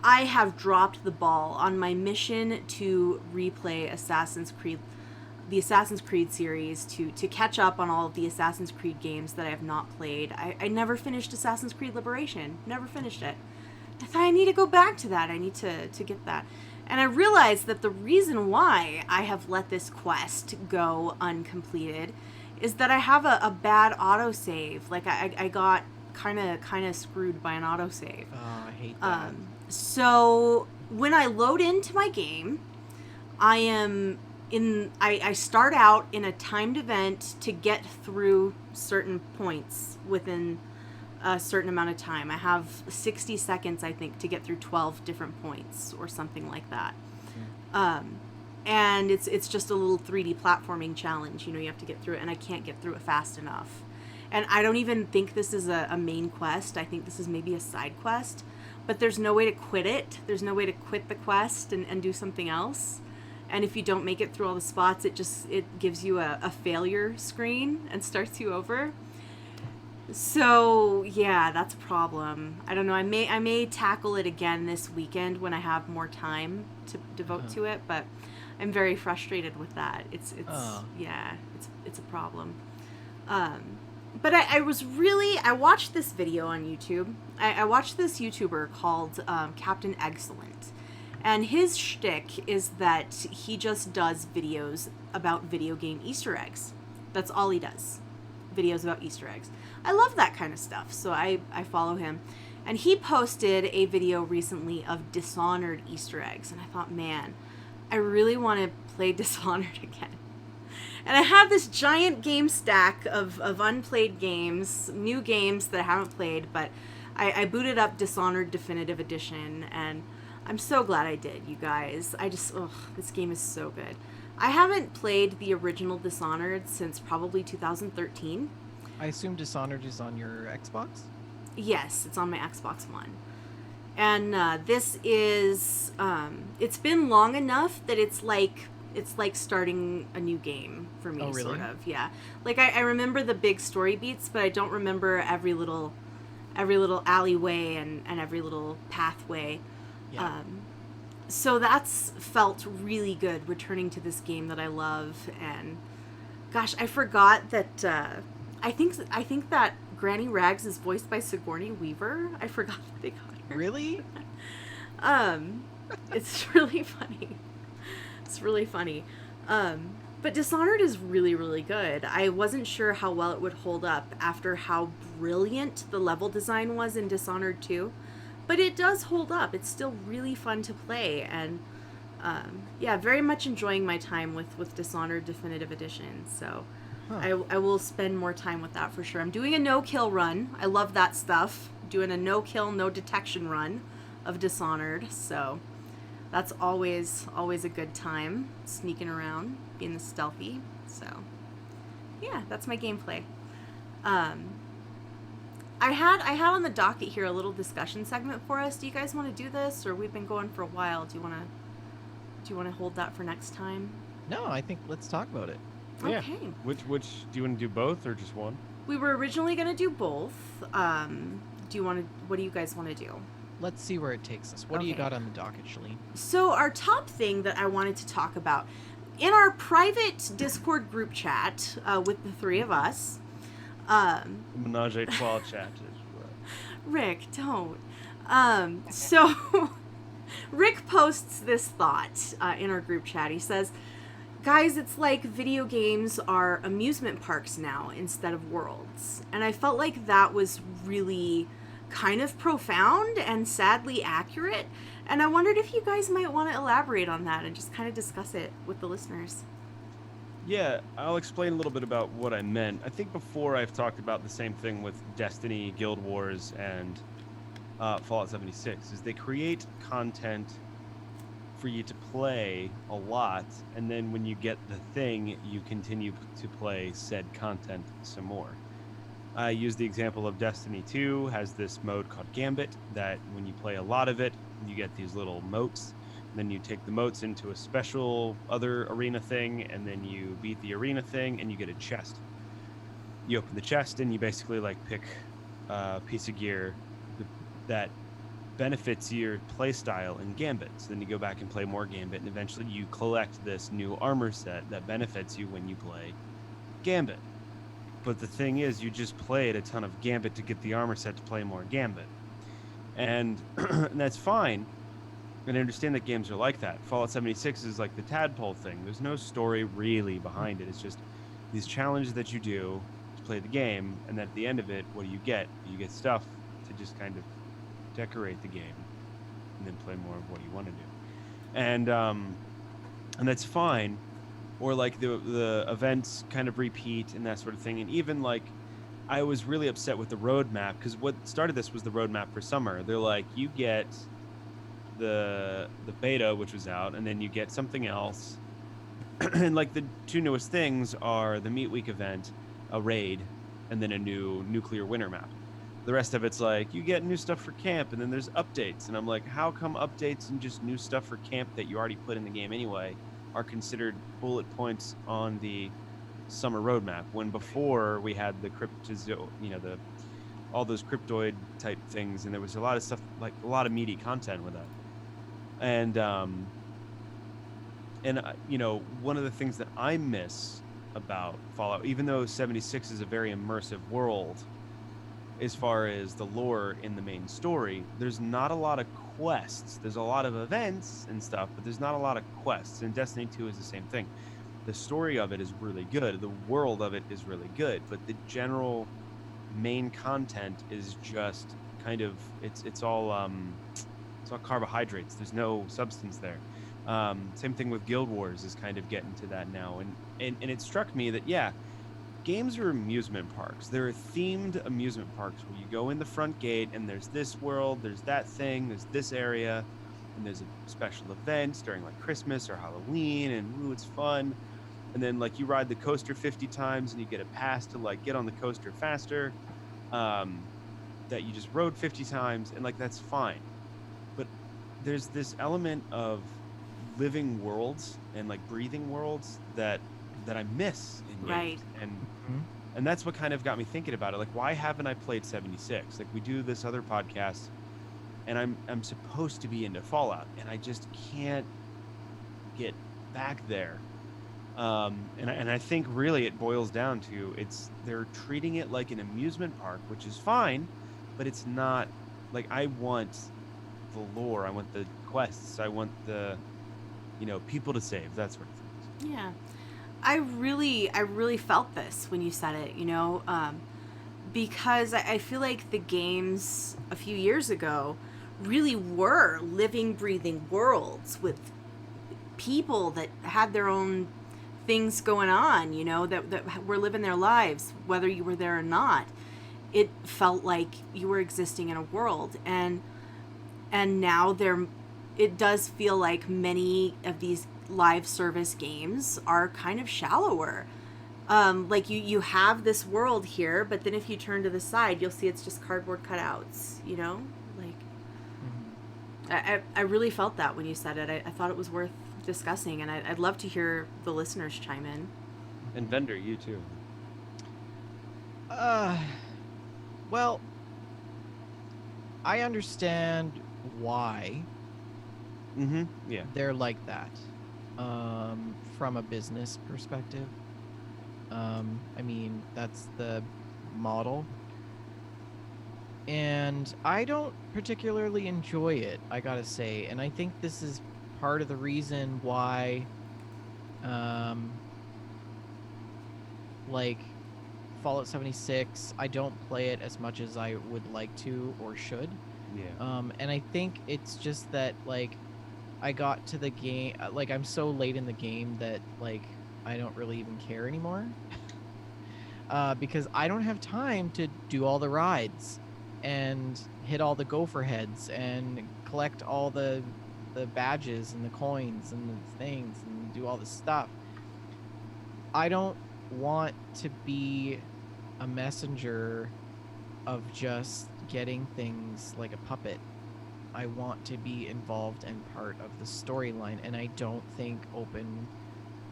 I have dropped the ball on my mission to replay the Assassin's Creed series, to catch up on all of the Assassin's Creed games that I have not played. I never finished Assassin's Creed Liberation. Never finished it. I thought I need to go back to that. I need to get that. And I realized that the reason why I have let this quest go uncompleted is that I have a bad autosave. Like I got kind of screwed by an autosave. Oh, I hate that. So when I load into my game, I start out in a timed event to get through certain points within a certain amount of time. I have 60 seconds, I think, to get through 12 different points or something like that. And it's just a little 3D platforming challenge. You have to get through it, and I can't get through it fast enough. And I don't even think this is a main quest. I think this is maybe a side quest. But there's no way to quit it. There's no way to quit the quest and do something else. And if you don't make it through all the spots, it gives you a failure screen and starts you over. So yeah, that's a problem. I don't know. I may tackle it again this weekend when I have more time to devote to it. But I'm very frustrated with that. It's a problem. But I watched this video on YouTube. I watched this YouTuber called Captain Excellent. And his shtick is that he just does videos about video game Easter eggs. That's all he does. Videos about Easter eggs. I love that kind of stuff, so I follow him. And he posted a video recently of Dishonored Easter eggs. And I thought, man, I really want to play Dishonored again. And I have this giant game stack of unplayed games, new games that I haven't played, but I booted up Dishonored Definitive Edition, and I'm so glad I did, you guys. This game is so good. I haven't played the original Dishonored since probably 2013. I assume Dishonored is on your Xbox? Yes, it's on my Xbox One. And this is, it's been long enough that it's like starting a new game for me, sort of. Yeah. Like I remember the big story beats, but I don't remember every little alleyway and every little pathway. Yeah. So that's felt really good, returning to this game that I love. And gosh, I forgot that I think that Granny Rags is voiced by Sigourney Weaver. I forgot that they got her. Really? It's really funny. It's really funny. But Dishonored is really, really good. I wasn't sure how well it would hold up after how brilliant the level design was in Dishonored 2. But it does hold up. It's still really fun to play. And very much enjoying my time with Dishonored Definitive Edition. So I will spend more time with that for sure. I'm doing a no-kill run. I love that stuff. Doing a no-kill, no-detection run of Dishonored. So that's always a good time, sneaking around, being stealthy. So yeah, that's my gameplay. I had on the docket here a little discussion segment for us. Do you guys want to do this, or we've been going for a while? Do you want to hold that for next time? No, I think let's talk about it. Yeah. Okay. Which do you want to do, both or just one? We were originally going to do both. What do you guys want to do? Let's see where it takes us. What do you got on the docket, Shalene? So our top thing that I wanted to talk about in our private Discord group chat with the three of us. Menage a trois chat. Rick, don't. So Rick posts this thought in our group chat. He says, guys, it's like video games are amusement parks now instead of worlds. And I felt like that was really kind of profound and sadly accurate. And I wondered if you guys might want to elaborate on that and just kind of discuss it with the listeners. Yeah, I'll explain a little bit about what I meant. I think before I've talked about the same thing with Destiny, Guild Wars, and Fallout 76, is they create content for you to play a lot, and then when you get the thing, you continue to play said content some more. I use the example of Destiny 2 has this mode called Gambit that when you play a lot of it, you get these little motes. Then you take the motes into a special other arena thing, and then you beat the arena thing, and you get a chest. You open the chest, and you basically pick a piece of gear that benefits your playstyle in Gambit. So then you go back and play more Gambit, and eventually you collect this new armor set that benefits you when you play Gambit. But the thing is, you just played a ton of Gambit to get the armor set to play more Gambit. and, and that's fine. And I understand that games are like that. Fallout 76 is like the tadpole thing. There's no story really behind it. It's just these challenges that you do to play the game, and then at the end of it, what do you get? You get stuff to just kind of decorate the game, and then play more of what you want to do. And that's fine. Or like the events kind of repeat and that sort of thing. And even like I was really upset with the roadmap because what started this was the roadmap for summer. They're like, you get the beta, which was out, and then you get something else. And like the two newest things are the Meat Week event, a raid, and then a new nuclear winter map. The rest of it's like you get new stuff for camp, and then there's updates. And I'm like, how come updates and just new stuff for camp that you already put in the game anyway are considered bullet points on the summer roadmap, when before we had the the all those cryptoid type things, and there was a lot of stuff, like a lot of meaty content with that. And one of the things that I miss about Fallout, even though 76 is a very immersive world as far as the lore in the main story, there's not a lot of quests. There's a lot of events and stuff, but there's not a lot of quests. And Destiny 2 is the same thing. The story of it is really good. The world of it is really good, but the general main content is just kind of it's all carbohydrates. There's no substance there. Same thing with Guild Wars is kind of getting to that now, and it struck me that games are amusement parks. There are themed amusement parks where you go in the front gate and there's this world, there's that thing, there's this area, and there's a special event during like Christmas or Halloween, and ooh, it's fun. And then like you ride the coaster 50 times and you get a pass to like get on the coaster faster, that you just rode 50 times, and like that's fine. But there's this element of living worlds and like breathing worlds that I miss in games. Right. And that's what kind of got me thinking about it. Like, why haven't I played 76? Like, we do this other podcast, and I'm supposed to be into Fallout, and I just can't get back there. And I think really it boils down to they're treating it like an amusement park, which is fine, but it's not. Like, I want the lore, I want the quests, I want the people to save, that sort of thing. Yeah. I really felt this when you said it, because I feel like the games a few years ago really were living, breathing worlds with people that had their own things going on, that were living their lives, whether you were there or not. It felt like you were existing in a world, and now it does feel like many of these live service games are kind of shallower. Like you have this world here, but then if you turn to the side, you'll see it's just cardboard cutouts, like I really felt that when you said it. I thought it was worth discussing, and I'd love to hear the listeners chime in. And Vendor, you too. Well, I understand why Yeah. they're like that. From a business perspective. I mean, that's the model. And I don't particularly enjoy it, I gotta say. And I think this is part of the reason why, like, Fallout 76, I don't play it as much as I would like to or should. Yeah. And I think it's just that, like, I got to the game, like, I'm so late in the game that, like, I don't really even care anymore. Because I don't have time to do all the rides and hit all the gopher heads and collect all the badges and the coins and the things and do all this stuff. I don't want to be a messenger of just getting things like a puppet. I want to be involved and part of the storyline, and I don't think open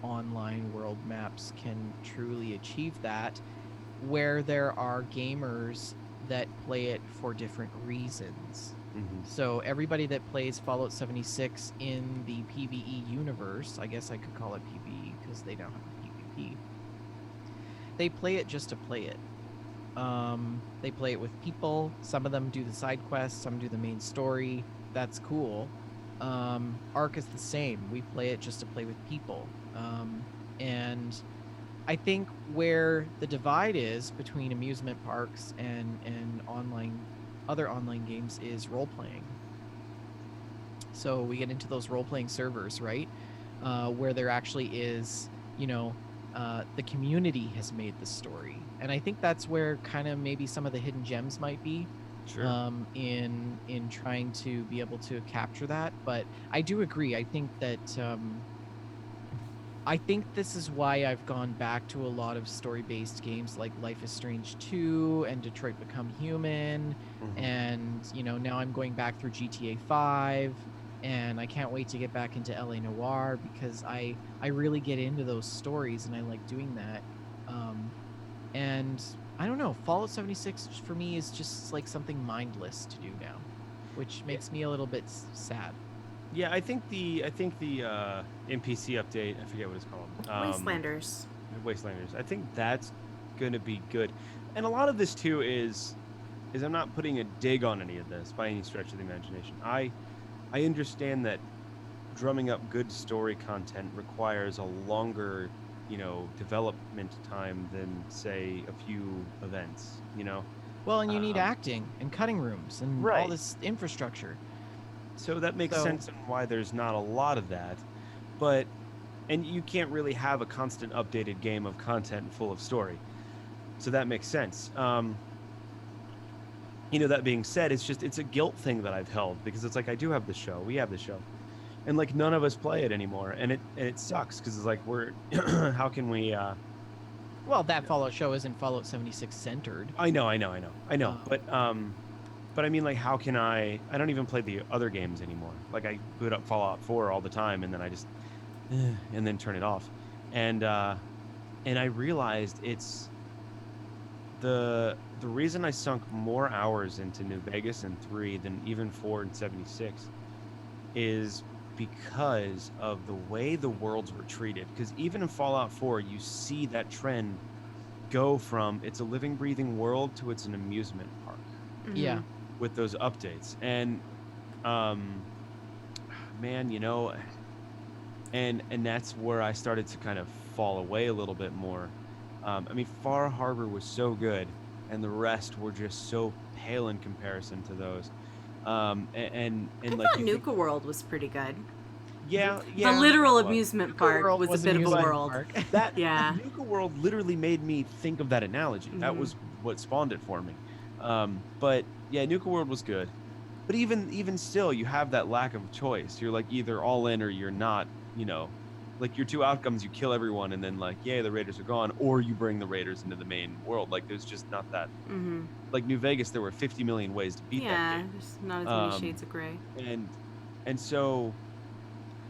online world maps can truly achieve that, where there are gamers that play it for different reasons. So everybody that plays Fallout 76 in the PvE universe, I guess I could call it PvE because they don't have a PvP, they play it just to play it. They play it with people. Some of them do the side quests, some do the main story. That's cool. Ark is the same. We play it just to play with people. And I think where the divide is between amusement parks and other online games is role playing. So we get into those role playing servers, right? Where there actually is, the community has made the story, and I think that's where kind of maybe some of the hidden gems might be. Sure. In trying to be able to capture that. But I do agree. I think this is why I've gone back to a lot of story-based games like Life is Strange 2 and Detroit Become Human, and now I'm going back through GTA 5, and I can't wait to get back into LA Noire because I really get into those stories and I like doing that. And I don't know, Fallout 76 for me is just like something mindless to do now, which makes me a little bit sad. Yeah, I think the NPC update, I forget what it's called. Wastelanders. Wastelanders. I think that's gonna be good. And a lot of this too is I'm not putting a dig on any of this by any stretch of the imagination. I understand that drumming up good story content requires a longer, development time than say a few events, Well, and you need acting and cutting rooms and all Right. this infrastructure. So that makes So- sense on why there's not a lot of that. And you can't really have a constant updated game of content full of story. So that makes sense. That being said, it's a guilt thing that I've held because it's like I do have the show. We have the show. And like none of us play it anymore. And it sucks because it's like we're how can we Well, that Fallout show isn't Fallout 76 centered. I know. But I mean, like, how can I don't even play the other games anymore. Like, I boot up Fallout 4 all the time, and then I just, and then turn it off. And I realized it's the reason I sunk more hours into New Vegas and 3 than even 4 and 76 is because of the way the worlds were treated. Because even in Fallout 4, you see that trend go from it's a living, breathing world to it's an amusement park. Mhm. Yeah. With those updates. And man, and that's where I started to kind of fall away a little bit more. I mean, Far Harbor was so good and the rest were just so pale in comparison to those. And I like thought you Nuka think- World was pretty good. yeah, The literal it was. amusement Nuka park World was a was bit of a amusement world. park. That Yeah. Nuka World literally made me think of that analogy. That Mhm. was what spawned it for me. But yeah, Nuka World was good. But even still, you have that lack of choice. You're like either all in or you're not. Like your two outcomes: you kill everyone, and then like, yay, the raiders are gone, or you bring the raiders into the main world. Like there's just not that. Mm-hmm. Like New Vegas, there were 50 million ways to beat that Yeah, game. there's not as many Um, shades of gray. And so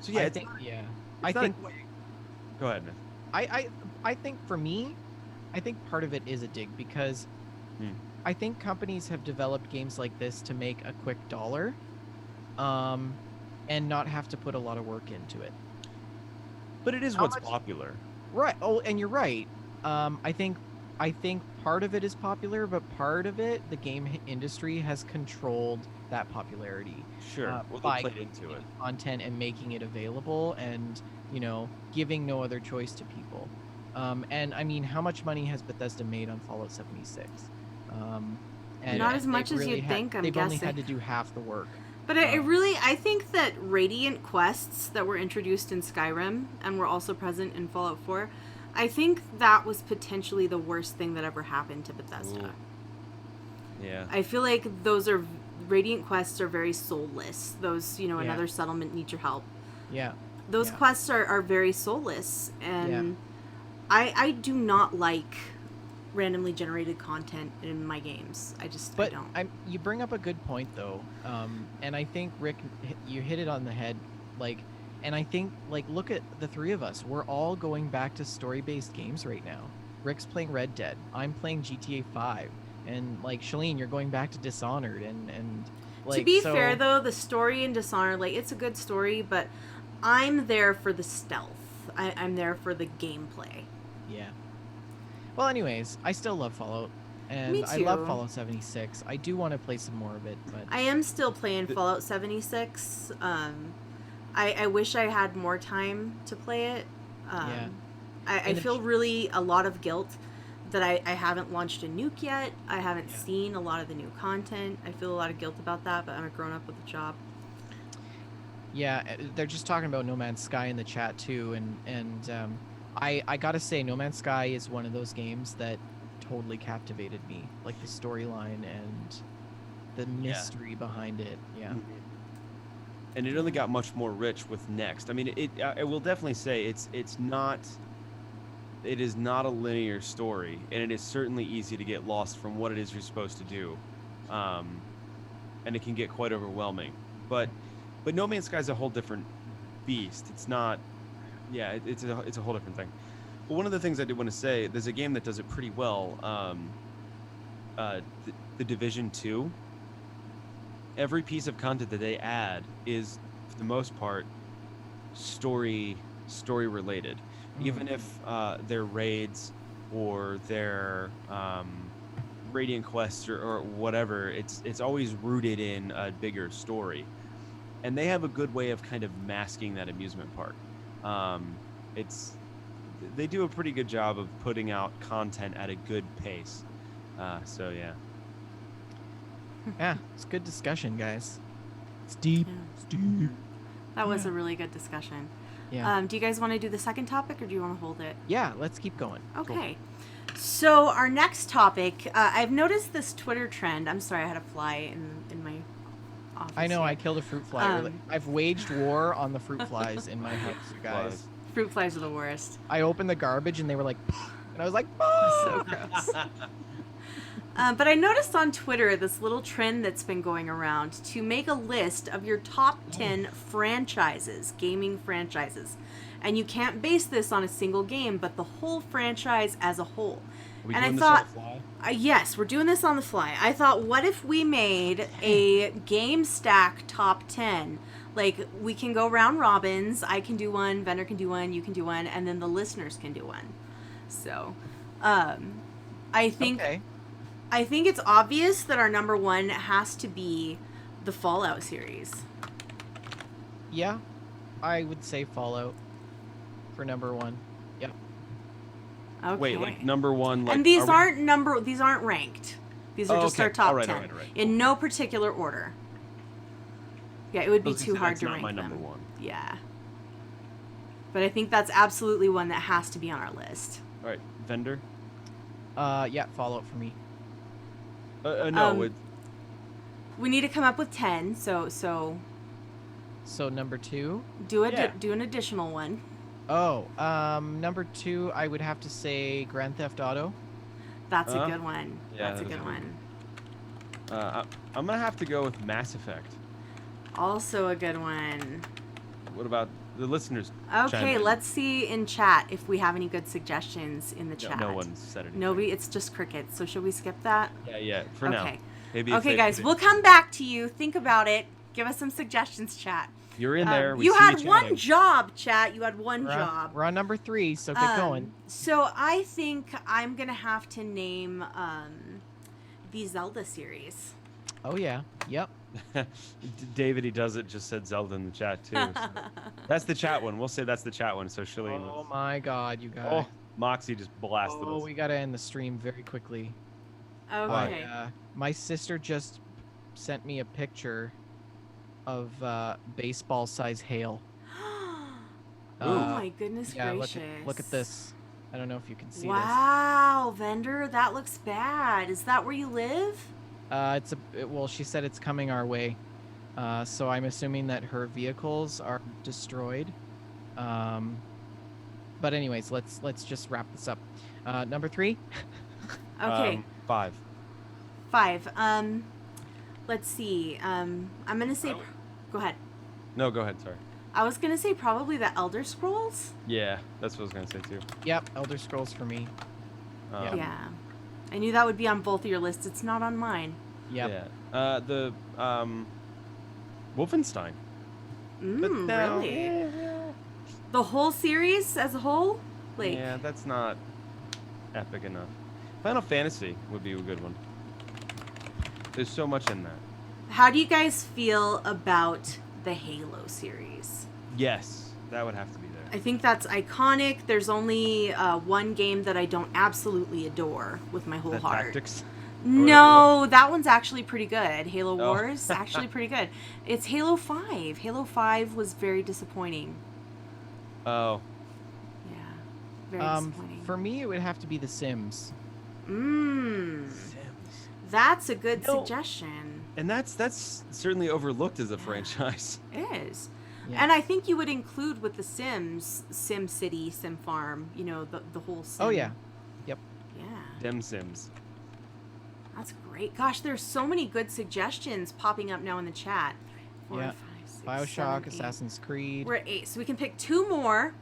yeah, I it's think, not- yeah. it's I not think quite- Go ahead, man. I think for me, I think part of it is a dig because Hmm. I think companies have developed games like this to make a quick dollar, and not have to put a lot of work into it. But it is How what's much- popular. Right. Oh, and you're right. I think part of it is popular, but part of it, the game industry has controlled that popularity Sure. Well, they by played into it. content and making it available, and giving no other choice to people. And I mean, how much money has Bethesda made on Fallout 76? And Not as they've much as really you'd think, I'm they've only guessing. had to do half the work. But I think that Radiant quests that were introduced in Skyrim and were also present in Fallout 4, I think that was potentially the worst thing that ever happened to Bethesda. Ooh. Yeah. I feel like Radiant quests are very soulless. Those, another settlement needs your help. Yeah. Those Yeah. quests are very soulless, and I do not like randomly generated content in my games. I But don't. you bring up a good point though, and I think Rick, you hit it on the head. And I think look at the three of us. We're all going back to story-based games right now. Rick's playing Red Dead. I'm playing GTA 5, and Shalene, you're going back to Dishonored, and To be so- fair, though, the story in Dishonored, it's a good story, but I'm there for the stealth. I'm there for the gameplay. Yeah. Well, anyways, I still love Fallout, and Me I love too. Fallout 76. I do want to play some more of it, but I am still playing Fallout 76. I wish I had more time to play it. Yeah. I And feel it's- really a lot of guilt that I haven't launched a nuke yet. I haven't Yeah. seen a lot of the new content. I feel a lot of guilt about that, but I'm a grown up with a job. yeah, they're just talking about No Man's Sky in the chat too, and I gotta say, No Man's Sky is one of those games that totally captivated me, like the storyline and the mystery behind it. Yeah. And it only got much more rich with next. I mean, I will definitely say it is not a linear story, and it is certainly easy to get lost from what it is you're supposed to do, and it can get quite overwhelming. But No Man's Sky is a whole different beast. It's not, yeah, it's a whole different thing. But one of the things I did want to say, there's a game that does it pretty well. The Division 2. Every piece of content that they add is, for the most part, story related. Even if their raids or their Radiant quests or whatever, it's always rooted in a bigger story, and they have a good way of kind of masking that amusement part. They do a pretty good job of putting out content at a good pace. So yeah. Yeah, it's good discussion, guys. It's deep. Yeah. It's deep. That was a really good discussion. Yeah. Do you guys want to do the second topic, or do you want to hold it? Yeah, let's keep going. Okay. So our next topic, I've noticed this Twitter trend. I'm sorry, I had a fly in my office. I know, here. I killed a fruit fly. I've waged war on the fruit flies in my house, you guys. Flies. Fruit flies are the worst. I opened the garbage and they were like, and I was like, So gross. But I noticed on Twitter this little trend that's been going around to make a list of your top 10 franchises, gaming franchises. And you can't base this on a single game, but the whole franchise as a whole. Are we And doing I this on thought, the fly? yes, we're doing this on the fly. I thought, what if we made a Gamestack top 10? Like, we can go round robins. I can do one, Vendor can do one, you can do one, and then the listeners can do one. So, I think okay. I think it's obvious that our number one has to be the Fallout series. Yeah, I would say Fallout for number one. Yeah. Okay. Wait, like number one, like, and these are we- aren't ranked. These are just okay. our top All right, 10 all right. in no particular order. Yeah, it would be I was gonna too say, hard that's to not rank my them. number one. Yeah. But I think that's absolutely one that has to be on our list. All right, Vendor. Yeah, Fallout for me. No, it, We need to come up with 10, so So number two. do Yeah. do an additional one. Oh, number two, I would have to say Grand Theft Auto. That's a good one. yeah, That's a that is good a good one. I'm gonna have to go with Mass Effect. Also a good one. What about the listeners? Okay, chime in? let's see in chat if we have any good suggestions in the chat. No one's said anything. Nobody, it's just crickets. So should we skip that? Yeah, for now. Okay. Maybe if Okay, they guys, put it- we'll come back to you. Think about it. Give us some suggestions, chat. You're in there. We You see had you one chatting. job, chat. You had one We're job. we're on number three, so get going. So I think I'm gonna have to name the Zelda series. Oh yeah. Yep. David, he does it. Just said Zelda in the chat too. So. That's the chat one. We'll say that's the chat one. So Shillian. Oh my God, you guys. Oh, Moxie just blasted Oh, us. we gotta end the stream very quickly. Okay. My sister just sent me a picture of baseball-size hail. Oh my goodness Yeah, gracious. look at this. I don't know if you can see Wow, Vendor, that looks bad. Is that where you live? this. Well, she said it's coming our way. So I'm assuming that her vehicles are destroyed. But anyways, let's just wrap this up. Number three. Okay. 5. 5. Let's see. I'm gonna say. Go ahead. No, go ahead. Sorry. I was gonna say probably the Elder Scrolls. Yeah, that's what I was gonna say too. Yep, Elder Scrolls for me. Yeah. I knew that would be on both of your lists. It's not on mine. Yep. Yeah. The Wolfenstein. But no, Really? yeah. The whole series as a whole? Like, Yeah, that's not epic enough. Final Fantasy would be a good one. There's so much in that. How do you guys feel about the Halo series? Yes, that would have to be there. I think that's iconic. There's only one game that I don't absolutely adore with my whole The heart. Tactics. No, that one's actually pretty good. Halo Oh. Wars, actually pretty good. It's Halo 5. Halo 5 was very disappointing. Oh, Yeah, very disappointing. For me, it would have to be The Sims. Sims. That's a good No. suggestion. And that's certainly overlooked as a franchise. It is. Yeah. And I think you would include with The Sims, Sim City, Sim Farm, the whole Sim. Oh yeah, yep. Yeah. Dem Sims. That's great. Gosh, there's so many good suggestions popping up now in the chat. 4, Yeah. 5, 6, BioShock, 7, 8. Assassin's Creed. We're at 8, so we can pick 2 more.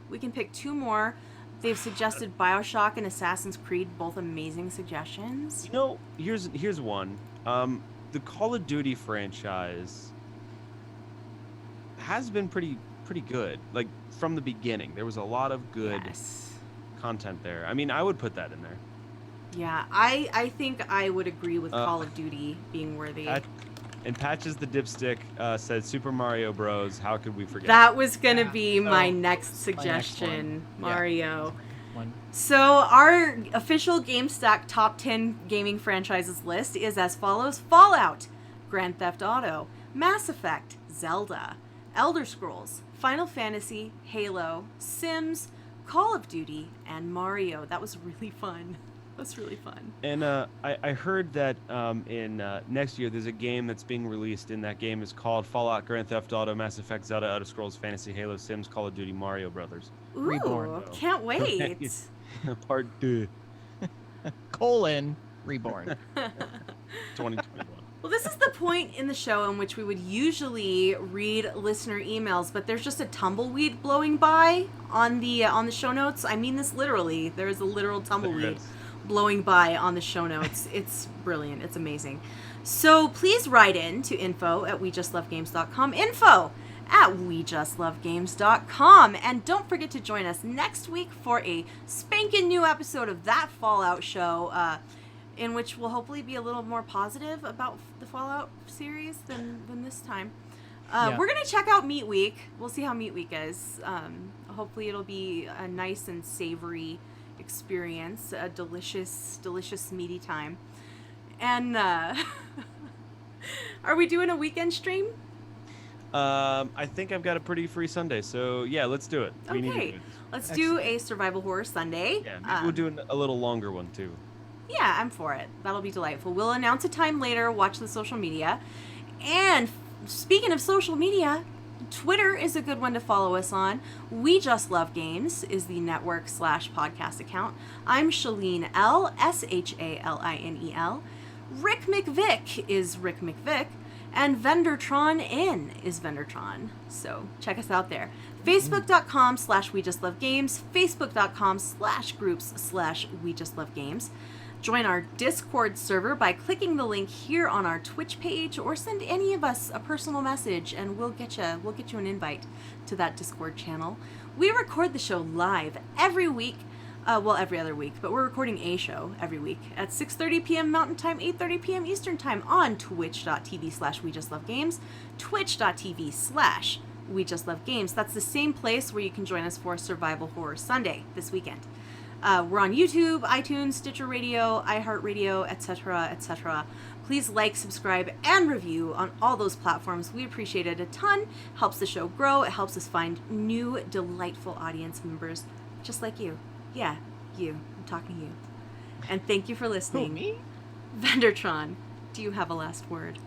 They've suggested BioShock and Assassin's Creed, both amazing suggestions. You know, here's one. The Call of Duty franchise has been pretty good. Like from the beginning, there was a lot of good Yes. content there. I mean, I would put that in there. Yeah, I think I would agree with Call of Duty being worthy. And Patches the Dipstick said Super Mario Bros. How could we forget? That was going to Yeah, be so my next my next suggestion, one. Yeah. Mario. One. So our official GameStack top 10 gaming franchises list is as follows: Fallout, Grand Theft Auto, Mass Effect, Zelda, Elder Scrolls, Final Fantasy, Halo, Sims, Call of Duty, and Mario. That was really fun. That's really fun. And I heard that in next year there's a game that's being released, and that game is called Fallout, Grand Theft Auto, Mass Effect, Zelda, Elder Scrolls, Fantasy, Halo, Sims, Call of Duty, Mario Brothers. Ooh, Reborn. can't wait. Part 2, Reborn. 2021. Well, this is the point in the show in which we would usually read listener emails, but there's just a tumbleweed blowing by on the show notes. I mean this literally. There is a literal tumbleweed blowing by on the show notes. It's brilliant. It's amazing. So please write in to info@wejustlovegames.com. info@wejustlovegames.com. And don't forget to join us next week for a spanking new episode of That Fallout Show, in which we'll hopefully be a little more positive about the Fallout series than this time. Yeah. We're going to check out Meat Week. We'll see how Meat Week is. Hopefully it'll be a nice and savory experience, a delicious meaty time. And are we doing a weekend stream? I think I've got a pretty free Sunday, so yeah, let's do it. We need to Okay, do it. let's do a survival horror Sunday. Yeah, maybe we'll do a little longer one too. Yeah, I'm for it. That'll be delightful. We'll announce a time later. Watch the social media. And speaking of social media, Twitter is a good one to follow us on. We Just Love Games is the network/podcast account. I'm Shalene L, SHALINEL. Rick McVick is Rick McVick. And Vendortron N is Vendortron. So check us out there. Facebook.com/We Just Love Games. Facebook.com/groups/We Just Love Games. Join our Discord server by clicking the link here on our Twitch page, or send any of us a personal message and we'll get you an invite to that Discord channel. We record the show live every week. Every other week, but we're recording a show every week at 6:30 p.m. Mountain Time, 8:30 p.m. Eastern Time on twitch.tv/We Just Love Games, twitch.tv/We Just Love Games. That's the same place where you can join us for Survival Horror Sunday this weekend. We're on YouTube, iTunes, Stitcher Radio, iHeartRadio, etc., etc. Please like, subscribe, and review on all those platforms. We appreciate it a ton. Helps the show grow. It helps us find new, delightful audience members just like you. Yeah, you. I'm talking to you. And thank you for listening. Who, me? Vendortron, do you have a last word?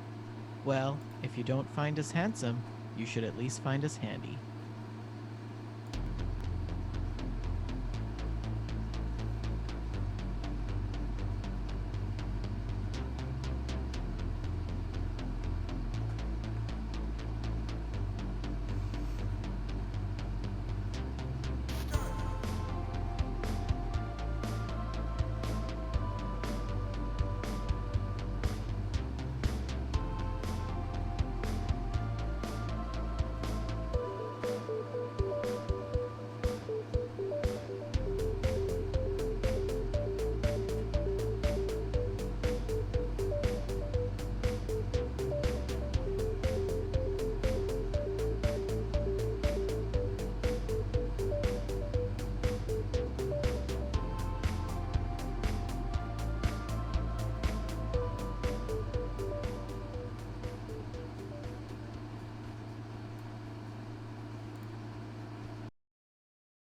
Well, if you don't find us handsome, you should at least find us handy.